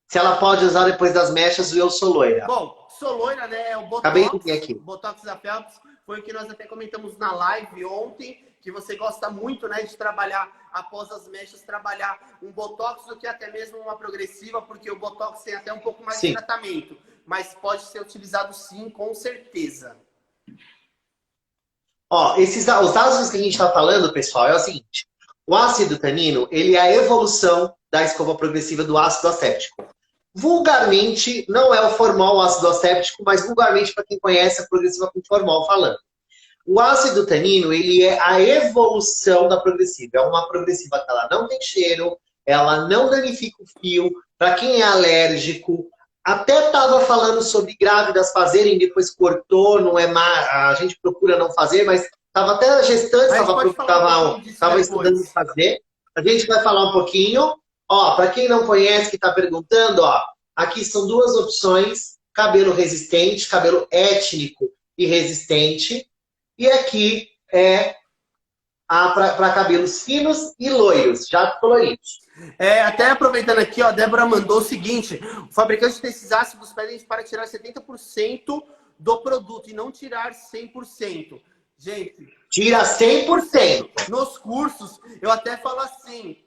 Speaker 1: se ela pode usar depois das mechas o Eu Sou Loira.
Speaker 2: Bom, sou loira, né? O Botox,
Speaker 1: acabei de ver aqui.
Speaker 2: Botox da Phelps foi o que nós até comentamos na live ontem, que você gosta muito, né, de trabalhar após as mechas, trabalhar um Botox do que até mesmo uma progressiva, porque o Botox tem até um pouco mais de tratamento, mas pode ser utilizado sim, com certeza.
Speaker 1: Ó, os ácidos que a gente está falando, pessoal, é o seguinte. O ácido tanino, ele é a evolução da escova progressiva do ácido acéptico. Vulgarmente, não é o formol o ácido acéptico, mas vulgarmente, para quem conhece a progressiva com formol falando. O ácido tanino, ele é a evolução da progressiva. É uma progressiva que ela não tem cheiro, ela não danifica o fio. Para quem é alérgico, até estava falando sobre grávidas fazerem, depois cortou, não é mais, a gente procura não fazer, mas estava até gestante, estava estudando fazer. A gente vai falar um pouquinho. Ó, para quem não conhece, que está perguntando, ó, aqui são duas opções: cabelo resistente, cabelo étnico e resistente. E aqui é para cabelos finos e loiros, já coloridos.
Speaker 2: Até aproveitando aqui, ó, a Débora mandou o seguinte: o fabricante desses ácidos pede para tirar 70% do produto e não tirar 100%. Gente,
Speaker 1: tira 100%.
Speaker 2: Nos cursos, eu até falo assim,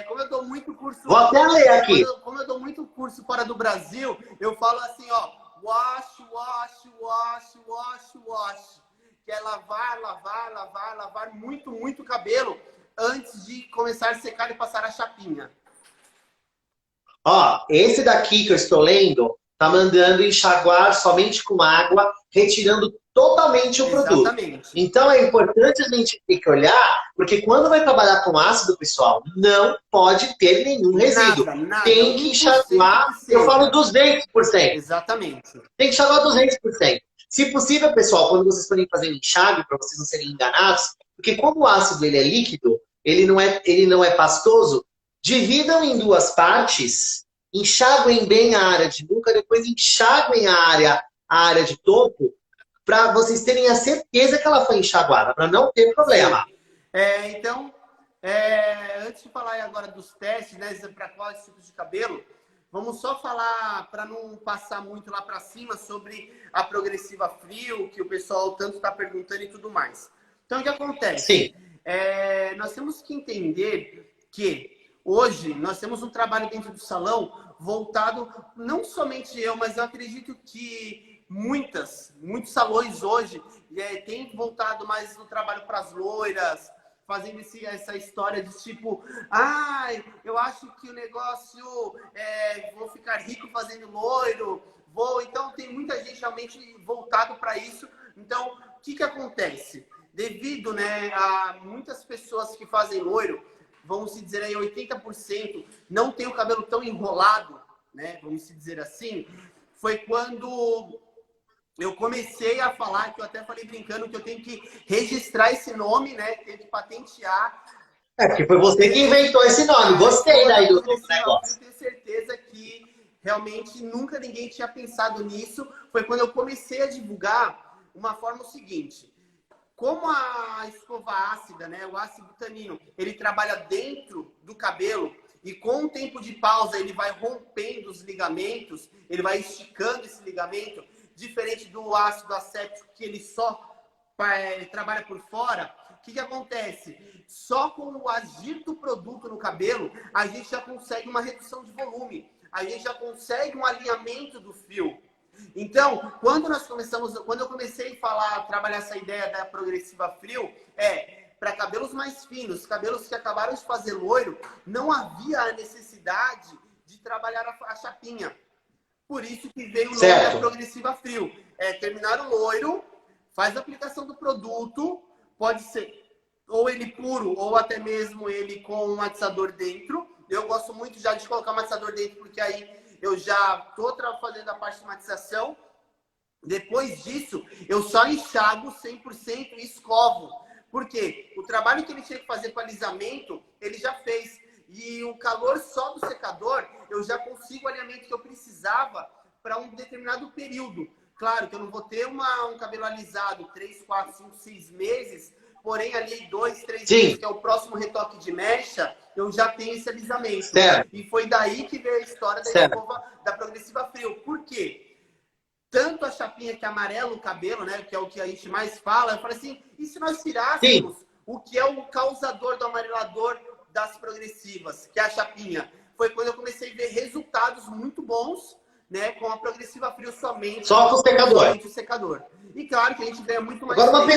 Speaker 2: como eu dou muito curso...
Speaker 1: Vou até ler aqui.
Speaker 2: Como eu dou muito curso fora do Brasil, eu falo assim, ó, wash, wash, wash, wash, wash. Que é lavar, lavar, lavar, lavar muito, muito cabelo antes de começar a secar e passar a chapinha.
Speaker 1: Ó, esse daqui que eu estou lendo, tá mandando enxaguar somente com água, retirando totalmente o produto. Então é importante a gente ter que olhar, porque quando vai trabalhar com ácido, pessoal, não pode ter nenhum resíduo.
Speaker 2: Nada,
Speaker 1: tem que enxaguar, eu falo 200%.
Speaker 2: Exatamente.
Speaker 1: Tem que enxaguar 200%. Se possível, pessoal, quando vocês forem fazer enxágue, para vocês não serem enganados, porque como o ácido ele é líquido, ele não é pastoso, dividam em duas partes, enxaguem bem a área de nuca, depois enxaguem a área de topo, para vocês terem a certeza que ela foi enxaguada, para não ter problema.
Speaker 2: Então, antes de falar agora dos testes, né, para quais tipos de cabelo, vamos só falar, para não passar muito lá para cima, sobre a progressiva frio, que o pessoal tanto está perguntando e tudo mais. Então, o que acontece?
Speaker 1: Sim.
Speaker 2: Nós temos que entender que hoje nós temos um trabalho dentro do salão voltado, não somente eu, mas eu acredito que muitos salões hoje têm voltado mais no trabalho para as loiras, fazendo essa história de tipo, eu acho que o negócio, vou ficar rico fazendo loiro, então tem muita gente realmente voltado para isso. Então, o que acontece? Devido, né, a muitas pessoas que fazem loiro, vamos se dizer aí 80%, não tem o cabelo tão enrolado, né, vamos se dizer assim, foi quando eu comecei a falar, que eu até falei brincando, que eu tenho que registrar esse nome, né? Tenho que patentear.
Speaker 1: Porque foi você que inventou esse nome. Gostei daí do negócio.
Speaker 2: Eu tenho certeza que realmente nunca ninguém tinha pensado nisso. Foi quando eu comecei a divulgar uma forma o seguinte. Como a escova ácida, né? O ácido tanino, ele trabalha dentro do cabelo e com o tempo de pausa ele vai rompendo os ligamentos, ele vai esticando esse ligamento. Diferente do ácido acéptico, que ele só trabalha por fora, o que acontece? Só com o agir do produto no cabelo, a gente já consegue uma redução de volume. A gente já consegue um alinhamento do fio. Então, quando eu comecei a trabalhar essa ideia da progressiva frio, para cabelos mais finos, cabelos que acabaram de fazer loiro, não havia a necessidade facilidade de trabalhar a chapinha. Por isso que veio o nome
Speaker 1: Certo.
Speaker 2: da Progressiva Frio. É terminar o loiro, faz a aplicação do produto, pode ser ou ele puro, ou até mesmo ele com um matizador dentro. Eu gosto muito já de colocar o matizador dentro, porque aí eu já estou fazendo a parte de matização. Depois disso, eu só enxago 100% e escovo. Por quê? O trabalho que ele tinha que fazer com alisamento, ele já fez. E o calor só do secador, eu já consigo o alinhamento que eu precisava para um determinado período. Claro que eu não vou ter um cabelo alisado 3, 4, 5, 6 meses, porém ali 2, 3 meses, que é o próximo retoque de mecha, eu já tenho esse alisamento.
Speaker 1: Certo.
Speaker 2: E foi daí que veio a história da escova da Progressiva Frio. Por quê? Tanto a chapinha que amarela o cabelo, né, que é o que a gente mais fala, eu falei assim, e se nós tirássemos o que é o causador do amarelador das progressivas, que é a chapinha? Foi quando eu comecei a ver resultados muito bons, né, com a Progressiva Frio somente.
Speaker 1: Só com o secador.
Speaker 2: Somente o secador. E claro que a gente ganha muito mais.
Speaker 1: Agora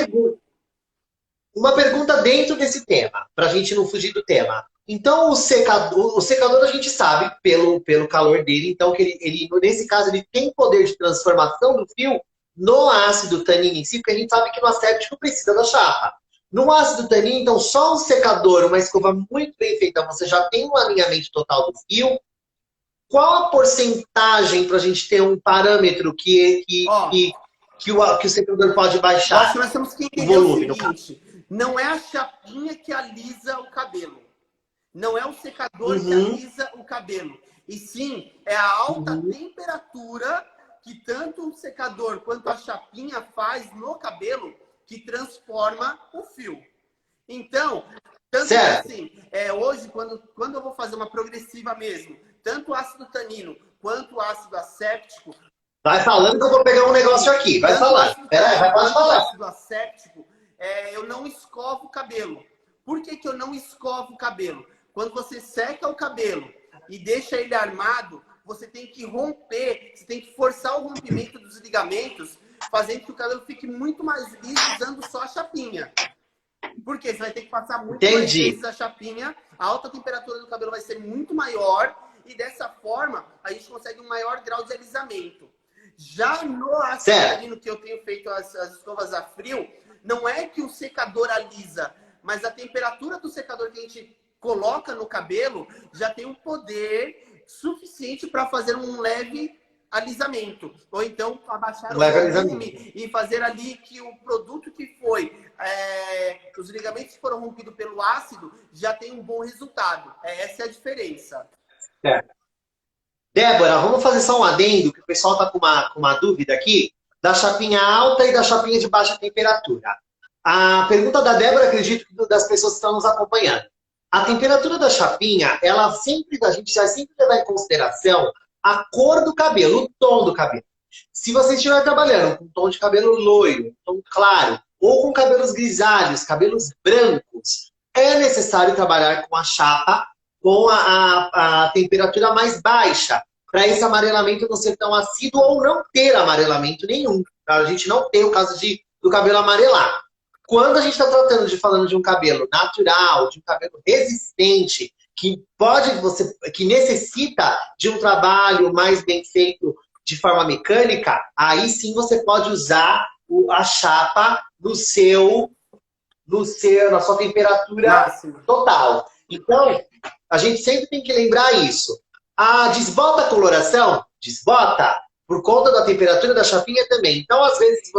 Speaker 1: uma pergunta dentro desse tema, para a gente não fugir do tema. Então, o secador a gente sabe, pelo calor dele, então que ele, nesse caso, ele tem poder de transformação do fio no ácido tanino em si, porque a gente sabe que no asséptico precisa da chapa. No ácido tanino, então, só um secador, uma escova muito bem feita, você já tem um alinhamento total do fio. Qual a porcentagem para a gente ter um parâmetro que o secador pode baixar?
Speaker 2: Acho que nós temos que entender o seguinte, não é a chapinha que alisa o cabelo. Não é o secador que alisa o cabelo. E sim, é a alta temperatura que tanto o secador quanto a chapinha faz no cabelo que transforma o fio. Então, tanto que assim, hoje, quando eu vou fazer uma progressiva mesmo, tanto o ácido tanino quanto o ácido asséptico...
Speaker 1: Vai falando que eu vou pegar um negócio aqui. Vai falando. Peraí, pode falar.
Speaker 2: O ácido asséptico, eu não escovo o cabelo. Por que eu não escovo o cabelo? Quando você seca o cabelo e deixa ele armado, você tem que romper, você tem que forçar o rompimento dos ligamentos, fazendo que o cabelo fique muito mais liso usando só a chapinha. Por quê? Você vai ter que passar muito mais vezes a chapinha, a alta temperatura do cabelo vai ser muito maior e dessa forma a gente consegue um maior grau de alisamento. Já no ácido tanino que eu tenho feito as escovas a frio, não é que o secador alisa, mas a temperatura do secador que a gente coloca no cabelo já tem um poder suficiente para fazer um leve alisamento. Ou então abaixar o volume e fazer ali que o produto que foi, os ligamentos que foram rompidos pelo ácido, já tem um bom resultado. Essa é a diferença.
Speaker 1: Débora, vamos fazer só um adendo, que o pessoal está com uma dúvida aqui, da chapinha alta e da chapinha de baixa temperatura. A pergunta da Débora, acredito que das pessoas que estão nos acompanhando. A temperatura da chapinha, a gente vai sempre levar em consideração a cor do cabelo, o tom do cabelo. Se você estiver trabalhando com um tom de cabelo loiro, um tom claro, ou com cabelos grisalhos, cabelos brancos, é necessário trabalhar com a chapa com a temperatura mais baixa, para esse amarelamento não ser tão assíduo ou não ter amarelamento nenhum. Para a gente não ter o caso do cabelo amarelar. Quando a gente está falando de um cabelo natural, de um cabelo resistente, que necessita de um trabalho mais bem feito de forma mecânica, aí sim você pode usar a chapa na sua temperatura total. Então, a gente sempre tem que lembrar isso. Desbota a coloração? Desbota, por conta da temperatura da chapinha também. Então, às vezes,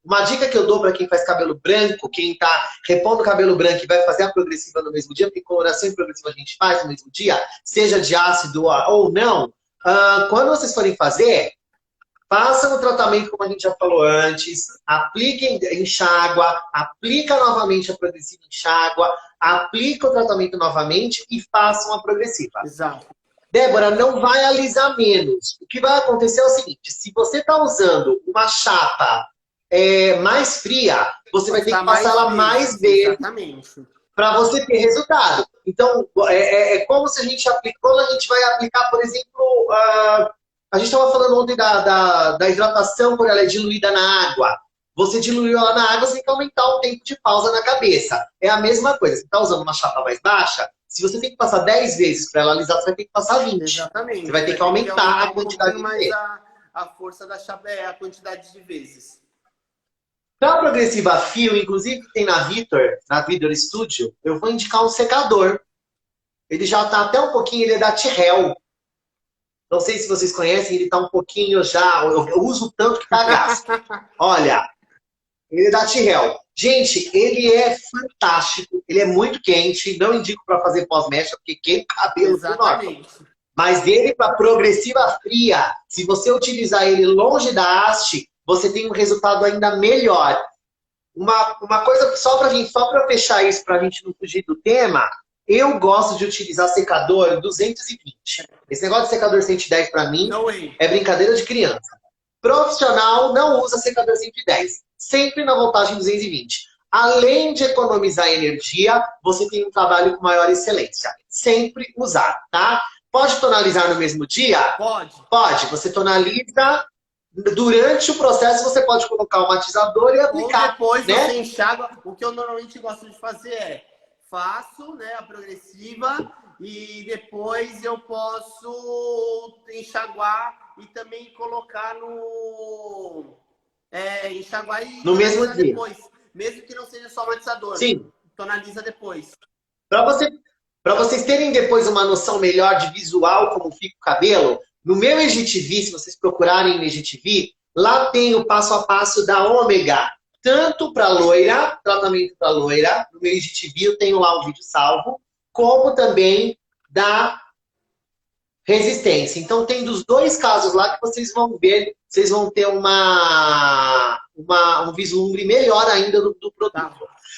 Speaker 1: uma dica que eu dou para quem faz cabelo branco, quem está repondo o cabelo branco e vai fazer a progressiva no mesmo dia, porque coloração e progressiva a gente faz no mesmo dia, seja de ácido ou não, quando vocês forem fazer, façam o tratamento como a gente já falou antes, apliquem enxágua, aplica novamente a progressiva enxágua, aplica o tratamento novamente e façam a progressiva.
Speaker 2: Exato.
Speaker 1: Débora, não vai alisar menos. O que vai acontecer é o seguinte, se você está usando uma chapa mais fria, você vai ter que passar ela mais vezes para você ter resultado. Então, é como se a gente quando a gente vai aplicar, por exemplo, a gente estava falando ontem da hidratação quando ela é diluída na água. Você diluiu ela na água, você tem que aumentar o tempo de pausa na cabeça. É a mesma coisa. Você está usando uma chapa mais baixa, Se você tem que passar 10 vezes para ela alisar, você vai ter que passar 20.
Speaker 2: Exatamente.
Speaker 1: Você vai ter que aumentar a quantidade de vezes.
Speaker 2: A força da chave, a quantidade de vezes.
Speaker 1: Para a progressiva fio, inclusive tem na Vitor Studio, eu vou indicar um secador. Ele já está até um pouquinho, ele é da Tirrell. Não sei se vocês conhecem, ele está um pouquinho já, eu uso tanto que está gasto. Olha, ele é da Tirrell. Gente, ele é fantástico, ele é muito quente, não indico para fazer pós-mecha, porque queima o cabelo do norte. Mas dele para progressiva fria, se você utilizar ele longe da haste, você tem um resultado ainda melhor. Uma coisa, só para fechar isso, para a gente não fugir do tema, eu gosto de utilizar secador 220. Esse negócio de secador 110 para mim é brincadeira de criança. Profissional não usa secador 110. Sempre na voltagem 220. Além de economizar energia, você tem um trabalho com maior excelência. Sempre usar, tá? Pode tonalizar no mesmo dia?
Speaker 2: Pode.
Speaker 1: Pode. Você tonaliza. Durante o processo, você pode colocar o matizador e aplicar.
Speaker 2: Ou depois,
Speaker 1: né?
Speaker 2: Você enxágua. O que eu normalmente gosto de fazer é faço, né, a progressiva e depois eu posso enxaguar e também colocar no... enxaguar e
Speaker 1: no mesmo dia.
Speaker 2: Depois. Mesmo que não seja só matizador.
Speaker 1: Sim.
Speaker 2: Tonaliza depois.
Speaker 1: Para vocês terem depois uma noção melhor de visual, como fica o cabelo, no meu EGTV, se vocês procurarem no EGTV, lá tem o passo a passo da Ômega. Tanto para loira, tratamento para loira, no meu IGTV eu tenho lá o vídeo salvo, como também da resistência. Então tem dos dois casos lá que vocês vão ver, vocês vão ter um vislumbre melhor ainda do produto. Tá.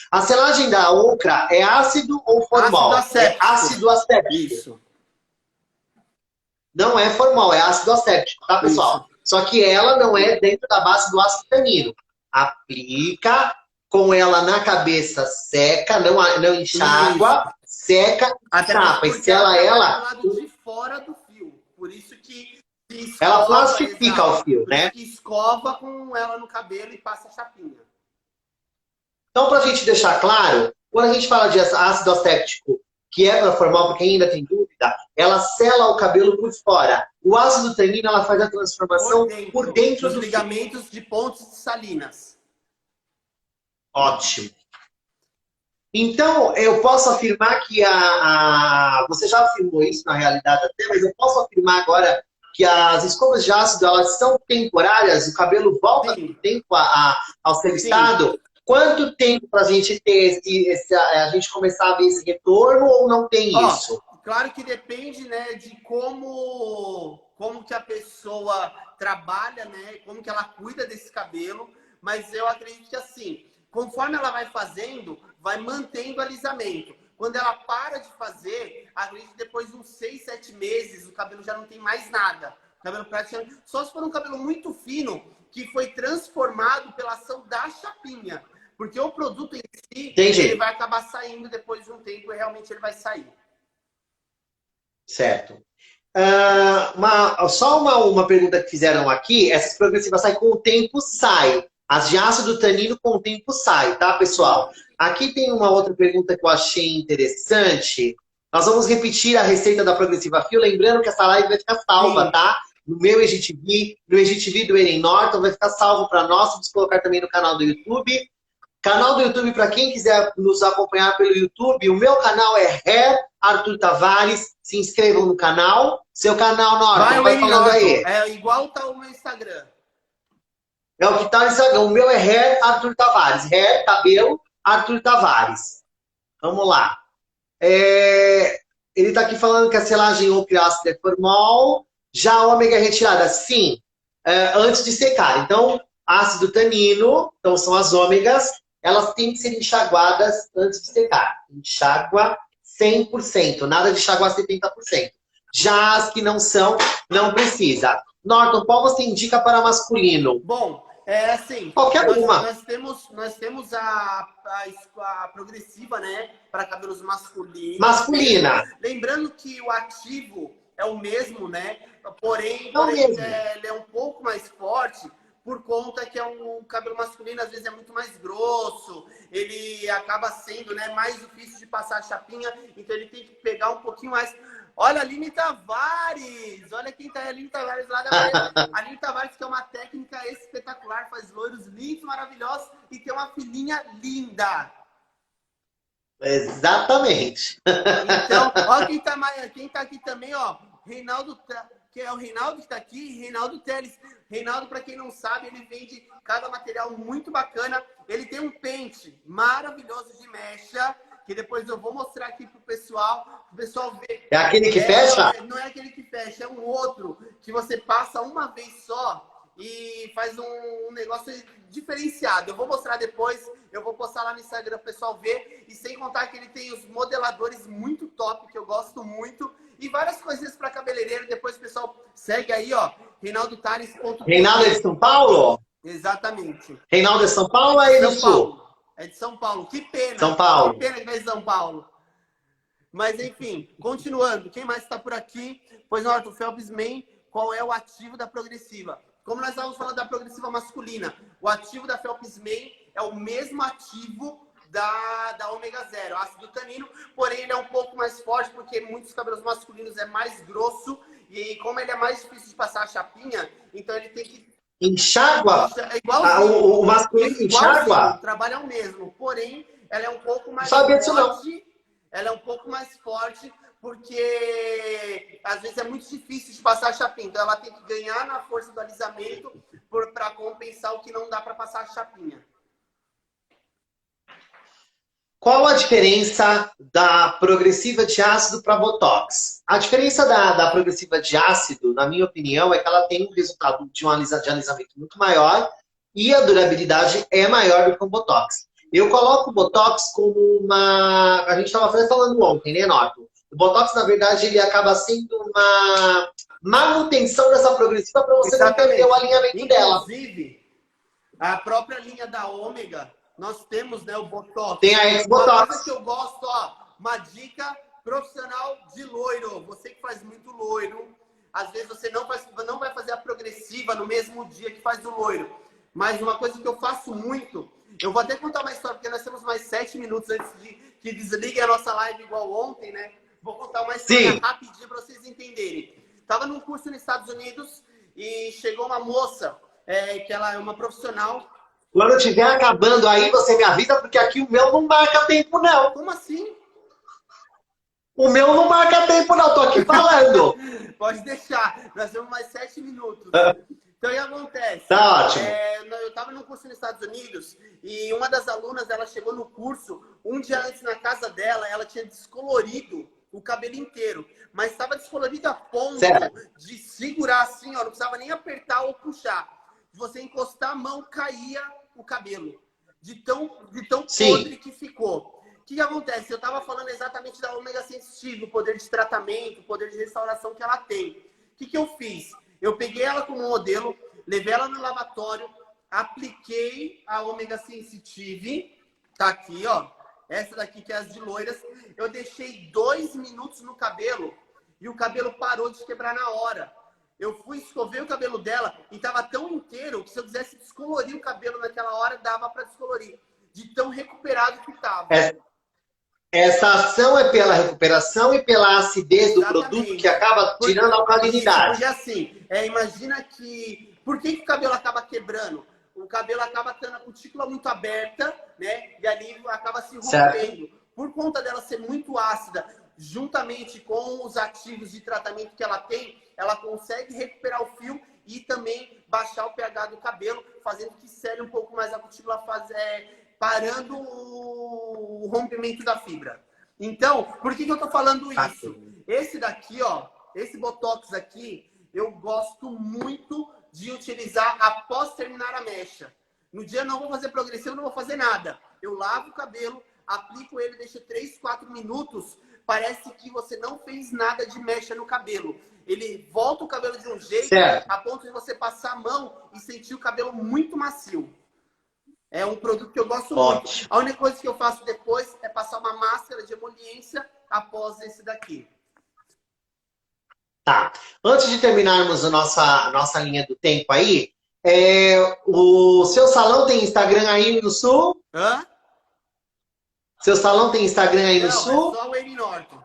Speaker 1: A selagem da Ocra é ácido ou formol?
Speaker 2: Ácido acéptico.
Speaker 1: Isso. Não é formol, é ácido acéptico, tá, pessoal? Isso. Só que ela não é dentro da base do ácido tanino. Aplica com ela na cabeça, seca, não enxágua, seca, chapa. E sela ela...
Speaker 2: do lado de fora do fio. Por isso que escova,
Speaker 1: ela plastifica o fio, né?
Speaker 2: Que escova com ela no cabelo e passa a chapinha.
Speaker 1: Então, para a gente deixar claro, quando a gente fala de ácido acéptico, que é para formol, para quem ainda tem dúvida, ela sela o cabelo por fora. O ácido tanino, ela faz a transformação por dentro
Speaker 2: dos ligamentos de pontes de salinas.
Speaker 1: Ótimo. Então, eu posso afirmar que você já afirmou isso na realidade até, mas eu posso afirmar agora que as escovas de ácido, elas são temporárias, o cabelo volta com o tempo ao seu estado. Quanto tempo para a gente ter a gente começar a ver esse retorno ou não tem isso?
Speaker 2: Claro que depende, né, de como que a pessoa trabalha, né, como que ela cuida desse cabelo, mas eu acredito que assim, conforme ela vai fazendo, vai mantendo o alisamento. Quando ela para de fazer, acredito que depois de uns 6, 7 meses, o cabelo já não tem mais nada. O cabelo praticamente... Só se for um cabelo muito fino, que foi transformado pela ação da chapinha. Porque o produto em si, ele vai acabar saindo depois de um tempo e realmente ele vai sair.
Speaker 1: Certo. Só uma pergunta que fizeram aqui. Essas progressivas saem com o tempo, sai. As de ácido tanino com o tempo sai, tá, pessoal? Aqui tem uma outra pergunta que eu achei interessante. Nós vamos repetir a receita da Progressiva Fio, lembrando que essa live vai ficar salva, tá? No meu EGTV, no EGTV do Eren Norton, vai ficar salvo para nós. Vamos colocar também no canal do YouTube. Canal do YouTube, para quem quiser nos acompanhar pelo YouTube, o meu canal é Hair Arthur Tavares. Se inscrevam no canal. Seu canal, Norton, vai falando aí.
Speaker 2: É igual tá o meu Instagram.
Speaker 1: É o que tá no Instagram. O meu é Hair Arthur Tavares. Hair, cabelo, Arthur Tavares. Vamos lá. Ele tá aqui falando que a selagem ácido é formol. Já a ômega é retirada, sim, antes de secar. Então, ácido tanino, então são as ômegas, elas têm que ser enxaguadas antes de secar. Enxágua 100%, nada de enxaguar 70%. Já as que não são, não precisa. Norton, qual você indica para masculino?
Speaker 2: Bom, assim,
Speaker 1: qualquer uma.
Speaker 2: Nós temos a progressiva, né, para cabelos masculinos.
Speaker 1: Masculina.
Speaker 2: Lembrando que o ativo é o mesmo, né? Porém ele é um pouco mais forte por conta que um cabelo masculino às vezes é muito mais grosso, ele que acaba sendo, né, mais difícil de passar a chapinha, então ele tem que pegar um pouquinho mais. Olha, a Aline Tavares! Olha quem tá aí, a Aline Tavares lá da Bahia. A Aline Tavares, que é uma técnica espetacular, faz loiros lindos, maravilhosos e tem uma filhinha linda.
Speaker 1: Exatamente.
Speaker 2: Então, ó quem tá aqui também, ó, Reinaldo, que é o Reinaldo que está aqui, Reinaldo Teles. Reinaldo, para quem não sabe, ele vende cada material muito bacana. Ele tem um pente maravilhoso de mecha, que depois eu vou mostrar aqui pro pessoal ver.
Speaker 1: É aquele que fecha?
Speaker 2: Não é aquele que fecha, é um outro que você passa uma vez só e faz um negócio diferenciado. Eu vou mostrar depois, eu vou postar lá no Instagram pro pessoal ver. E sem contar que ele tem os modeladores muito top, que eu gosto muito. E várias coisinhas para cabeleireiro. Depois o pessoal segue aí, ó. ReinaldoTares.com.
Speaker 1: Reinaldo é de São Paulo?
Speaker 2: Exatamente.
Speaker 1: Reinaldo é São Paulo ou é do Sul?
Speaker 2: É de São Paulo. Que pena.
Speaker 1: São Paulo.
Speaker 2: Que pena que é de São Paulo. Mas, enfim, continuando. Quem mais está por aqui? Pois não, Arthur Phelps Man, qual é o ativo da progressiva? Como nós estávamos falando da progressiva masculina, o ativo da Phelps Man é o mesmo ativo da ômega 0, ácido tanino, porém ele é um pouco mais forte, porque muitos cabelos masculinos é mais grosso, e como ele é mais difícil de passar a chapinha, então ele tem que...
Speaker 1: Enxágua?
Speaker 2: É igualzinho.
Speaker 1: O masculino enxágua?
Speaker 2: Trabalha o mesmo, porém ela é um pouco mais
Speaker 1: forte.
Speaker 2: Ela é um pouco mais forte, porque às vezes é muito difícil de passar a chapinha. Então ela tem que ganhar na força do alisamento para compensar o que não dá para passar a chapinha.
Speaker 1: Qual a diferença da progressiva de ácido para Botox? A diferença da progressiva de ácido, na minha opinião, é que ela tem um resultado de alisamento muito maior e a durabilidade é maior do que o Botox. Eu coloco o Botox como uma... A gente estava falando ontem, né, Norton? O Botox, na verdade, ele acaba sendo uma manutenção dessa progressiva para você não perder o alinhamento dela.
Speaker 2: Inclusive, a própria linha da Ômega, nós temos, né, o Botox.
Speaker 1: Tem a ex-Botox.
Speaker 2: Uma coisa que eu gosto, ó, uma dica profissional de loiro. Você que faz muito loiro, às vezes você não vai fazer a progressiva no mesmo dia que faz o loiro. Mas uma coisa que eu faço muito, eu vou até contar uma história, porque nós temos mais 7 minutos antes de que desligue a nossa live igual ontem, né? Vou contar uma história rapidinho para vocês entenderem. Estava num curso nos Estados Unidos e chegou uma moça, que ela é uma profissional.
Speaker 1: Quando estiver acabando aí, você me avisa, porque aqui o meu não marca tempo, não.
Speaker 2: Como assim?
Speaker 1: O meu não marca tempo, não. Tô aqui falando.
Speaker 2: Pode deixar. Nós temos mais 7 minutos. Então, o que acontece?
Speaker 1: Tá ótimo.
Speaker 2: Eu estava num curso nos Estados Unidos e uma das alunas, ela chegou no curso, um dia antes na casa dela, ela tinha descolorido o cabelo inteiro. Mas estava descolorido a ponto de segurar assim, ó, não precisava nem apertar ou puxar. Se você encostar a mão, caía o cabelo. De tão podre que ficou. O que acontece? Eu estava falando exatamente da ômega sensitiva, o poder de tratamento, o poder de restauração que ela tem. O que eu fiz? Eu peguei ela como modelo, levei ela no lavatório, apliquei a ômega sensitive, tá aqui, ó. Essa daqui que é as de loiras. Eu deixei 2 minutos no cabelo e o cabelo parou de quebrar na hora. Eu fui, escovei o cabelo dela e tava tão inteiro que se eu quisesse descolorir o cabelo naquela hora, dava para descolorir. De tão recuperado que tava.
Speaker 1: Essa ação é pela recuperação e pela acidez do produto que acaba tirando a alcalinidade.
Speaker 2: Porque assim, imagina que... Por que o cabelo acaba quebrando? O cabelo acaba tendo a cutícula muito aberta, né? E ali acaba se rompendo. Por conta dela ser muito ácida, juntamente com os ativos de tratamento que ela tem, ela consegue recuperar o fio e também baixar o pH do cabelo, fazendo que cele um pouco mais a cutícula, parando o rompimento da fibra. Então, por que eu tô falando isso? Esse daqui, ó, esse Botox aqui, eu gosto muito de utilizar após terminar a mecha. No dia não vou fazer progressivo, não vou fazer nada. Eu lavo o cabelo, aplico ele, deixo 3, 4 minutos, parece que você não fez nada de mecha no cabelo. Ele volta o cabelo de um jeito, a ponto de você passar a mão e sentir o cabelo muito macio. É um produto que eu gosto muito. A única coisa que eu faço depois é passar uma máscara de emoliência após esse daqui.
Speaker 1: Tá. Antes de terminarmos a nossa linha do tempo aí, o seu salão tem Instagram aí no Sul?
Speaker 2: Hã?
Speaker 1: Seu salão tem Instagram aí no
Speaker 2: Não,
Speaker 1: Sul?
Speaker 2: é só o Eri Norton.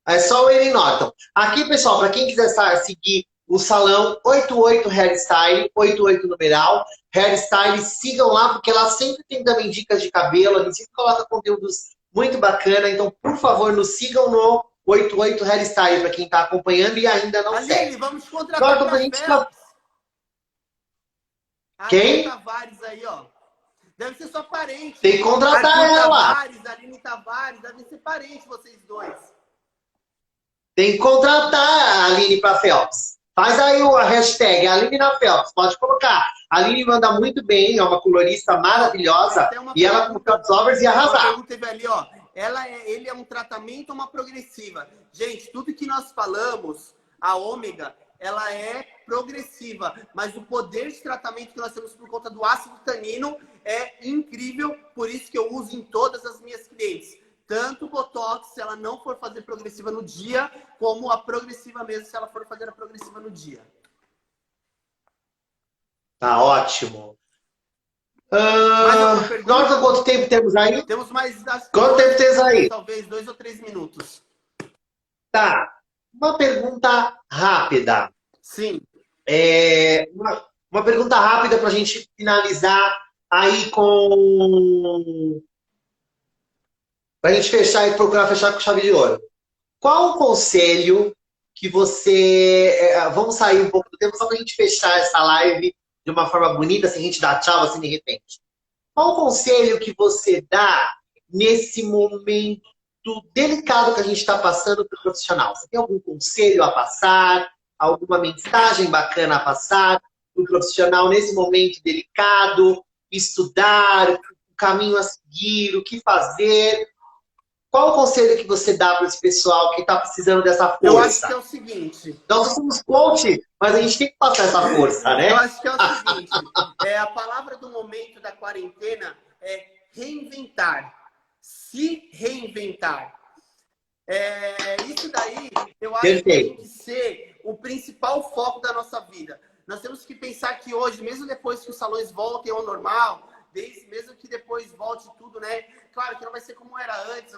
Speaker 1: É só o Eri Norton. Aqui, pessoal, para quem quiser seguir o salão 88 Hairstyle, 88 numeral, Hairstyle, sigam lá, porque lá sempre tem também dicas de cabelo, a gente sempre coloca conteúdos muito bacana, então, por favor, nos sigam no 88 Hairstyle, para quem está acompanhando e ainda não
Speaker 2: Aline,
Speaker 1: segue.
Speaker 2: vamos te contratar
Speaker 1: Norton,
Speaker 2: para
Speaker 1: pra gente...
Speaker 2: Phelps. Aline
Speaker 1: Quem?
Speaker 2: Tavares aí, ó. Deve ser sua parente.
Speaker 1: Tem que contratar ela.
Speaker 2: Aline Tavares, devem ser parentes vocês dois.
Speaker 1: Tem que contratar a Aline para Phelps. Faz aí a hashtag Aline na Phelps, pode colocar. A Aline manda muito bem, é uma colorista maravilhosa. E ela com Phelps Lovers ia arrasar.
Speaker 2: Uma pergunta teve ali, ó. Ele é um tratamento ou uma progressiva? Gente, tudo que nós falamos, a ômega, ela é progressiva, mas o poder de tratamento que nós temos por conta do ácido tanino é incrível, por isso que eu uso em todas as minhas clientes. Tanto o Botox, se ela não for fazer progressiva no dia, como a progressiva mesmo, se ela for fazer a progressiva no dia.
Speaker 1: Tá ótimo.
Speaker 2: Mais
Speaker 1: Norton, quanto tempo temos aí?
Speaker 2: Temos mais...
Speaker 1: Quanto tempo temos aí?
Speaker 2: Talvez 2 ou 3 minutos.
Speaker 1: Tá. Uma pergunta rápida.
Speaker 2: Sim.
Speaker 1: Uma pergunta rápida para a gente finalizar aí com... Para a gente fechar e procurar fechar com chave de ouro. Qual o conselho que você... vamos sair um pouco do tempo só para a gente fechar essa live de uma forma bonita, assim, a gente dá tchau assim de repente. Qual o conselho que você dá nesse momento delicado que a gente está passando para o profissional? Você tem algum conselho a passar? Alguma mensagem bacana a passar para o profissional nesse momento delicado? Estudar, o caminho a seguir, o que fazer? Qual o conselho que você dá para esse pessoal que está precisando dessa força?
Speaker 2: Eu acho que é o seguinte...
Speaker 1: Nós somos coach, mas a gente tem que passar essa força, né?
Speaker 2: Eu acho que é o seguinte, a palavra do momento da quarentena é reinventar. Se reinventar. Isso daí, eu acho que tem que ser o principal foco da nossa vida. Nós temos que pensar que hoje, mesmo depois que os salões voltem ao normal, mesmo que depois volte tudo, né? Claro que não vai ser como era antes,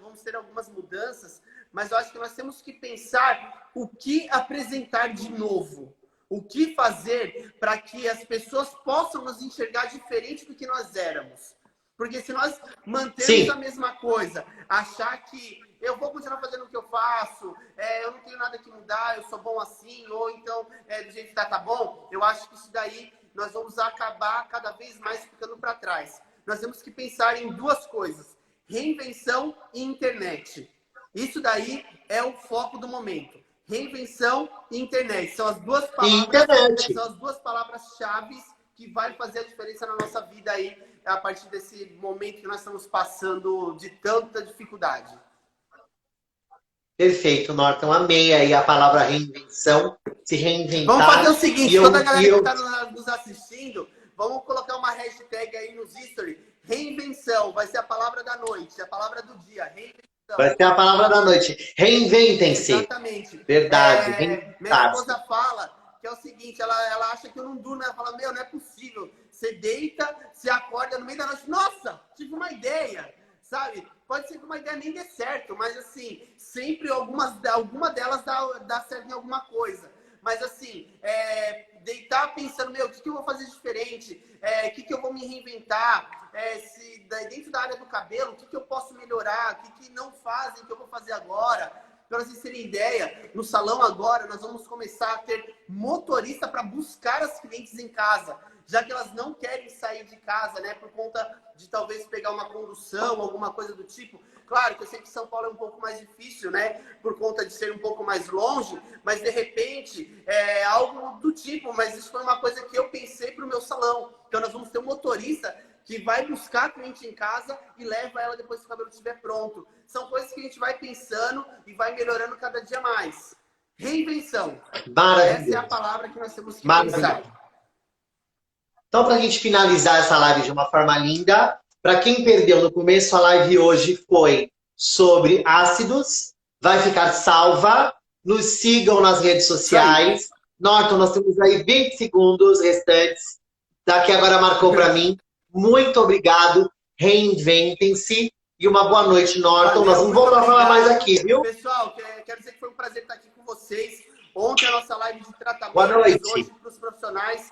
Speaker 2: vamos ter algumas mudanças, mas eu acho que nós temos que pensar o que apresentar de novo. O que fazer para que as pessoas possam nos enxergar diferente do que nós éramos. Porque se nós mantermos a mesma coisa, achar que eu vou continuar fazendo o que eu faço, eu não tenho nada que mudar, eu sou bom assim, ou então do jeito que tá bom, eu acho que isso daí nós vamos acabar cada vez mais ficando para trás. Nós temos que pensar em duas coisas, reinvenção e internet. Isso daí é o foco do momento. Reinvenção e internet. São as duas palavras, são as duas palavras-chave que vai fazer a diferença na nossa vida aí, a partir desse momento que nós estamos passando de tanta dificuldade.
Speaker 1: Perfeito, Norton. Amei aí a palavra reinvenção, se reinventar.
Speaker 2: Vamos fazer o seguinte, toda a galera que está nos assistindo, vamos colocar uma hashtag aí nos stories. Reinvenção, vai ser a palavra da noite, a palavra do dia. Reinvenção.
Speaker 1: Vai ser a palavra da noite. Reinventem-se.
Speaker 2: Exatamente.
Speaker 1: Verdade.
Speaker 2: Minha esposa fala que é o seguinte, ela acha que eu não durmo, ela fala, meu, não é possível. Você deita, você acorda no meio da noite, nossa, tive uma ideia, sabe? Pode ser que uma ideia nem dê certo, mas assim, sempre alguma delas dá certo em alguma coisa. Mas assim, deitar pensando, meu, o que eu vou fazer diferente? O que eu vou me reinventar? Se dentro da área do cabelo, o que eu posso melhorar? O que não fazem, que eu vou fazer agora? Para vocês terem ideia, no salão agora nós vamos começar a ter motorista para buscar as clientes em casa, já que elas não querem sair de casa, né, por conta de talvez pegar uma condução, alguma coisa do tipo. Claro que eu sei que São Paulo é um pouco mais difícil, né, por conta de ser um pouco mais longe, mas de repente é algo do tipo, mas isso foi uma coisa que eu pensei para o meu salão. Então nós vamos ter um motorista que vai buscar a cliente em casa e leva ela depois que o cabelo estiver pronto. São coisas que a gente vai pensando e vai melhorando cada dia mais. Reinvenção. Essa é a palavra que nós temos que pensar.
Speaker 1: Então, para a gente finalizar essa live de uma forma linda, para quem perdeu no começo, a live hoje foi sobre ácidos. Vai ficar salva. Nos sigam nas redes sociais. Norton, nós temos aí 20 segundos restantes. Daqui agora marcou para mim. Muito obrigado. reinventem-se e uma boa noite, Norton.
Speaker 2: Valeu,
Speaker 1: Nós vamos voltar a falar mais aqui, viu?
Speaker 2: Pessoal, quero dizer que foi um prazer estar aqui com vocês. Ontem a nossa live de
Speaker 1: Boa
Speaker 2: tratamentos,
Speaker 1: noite.
Speaker 2: hoje para os profissionais.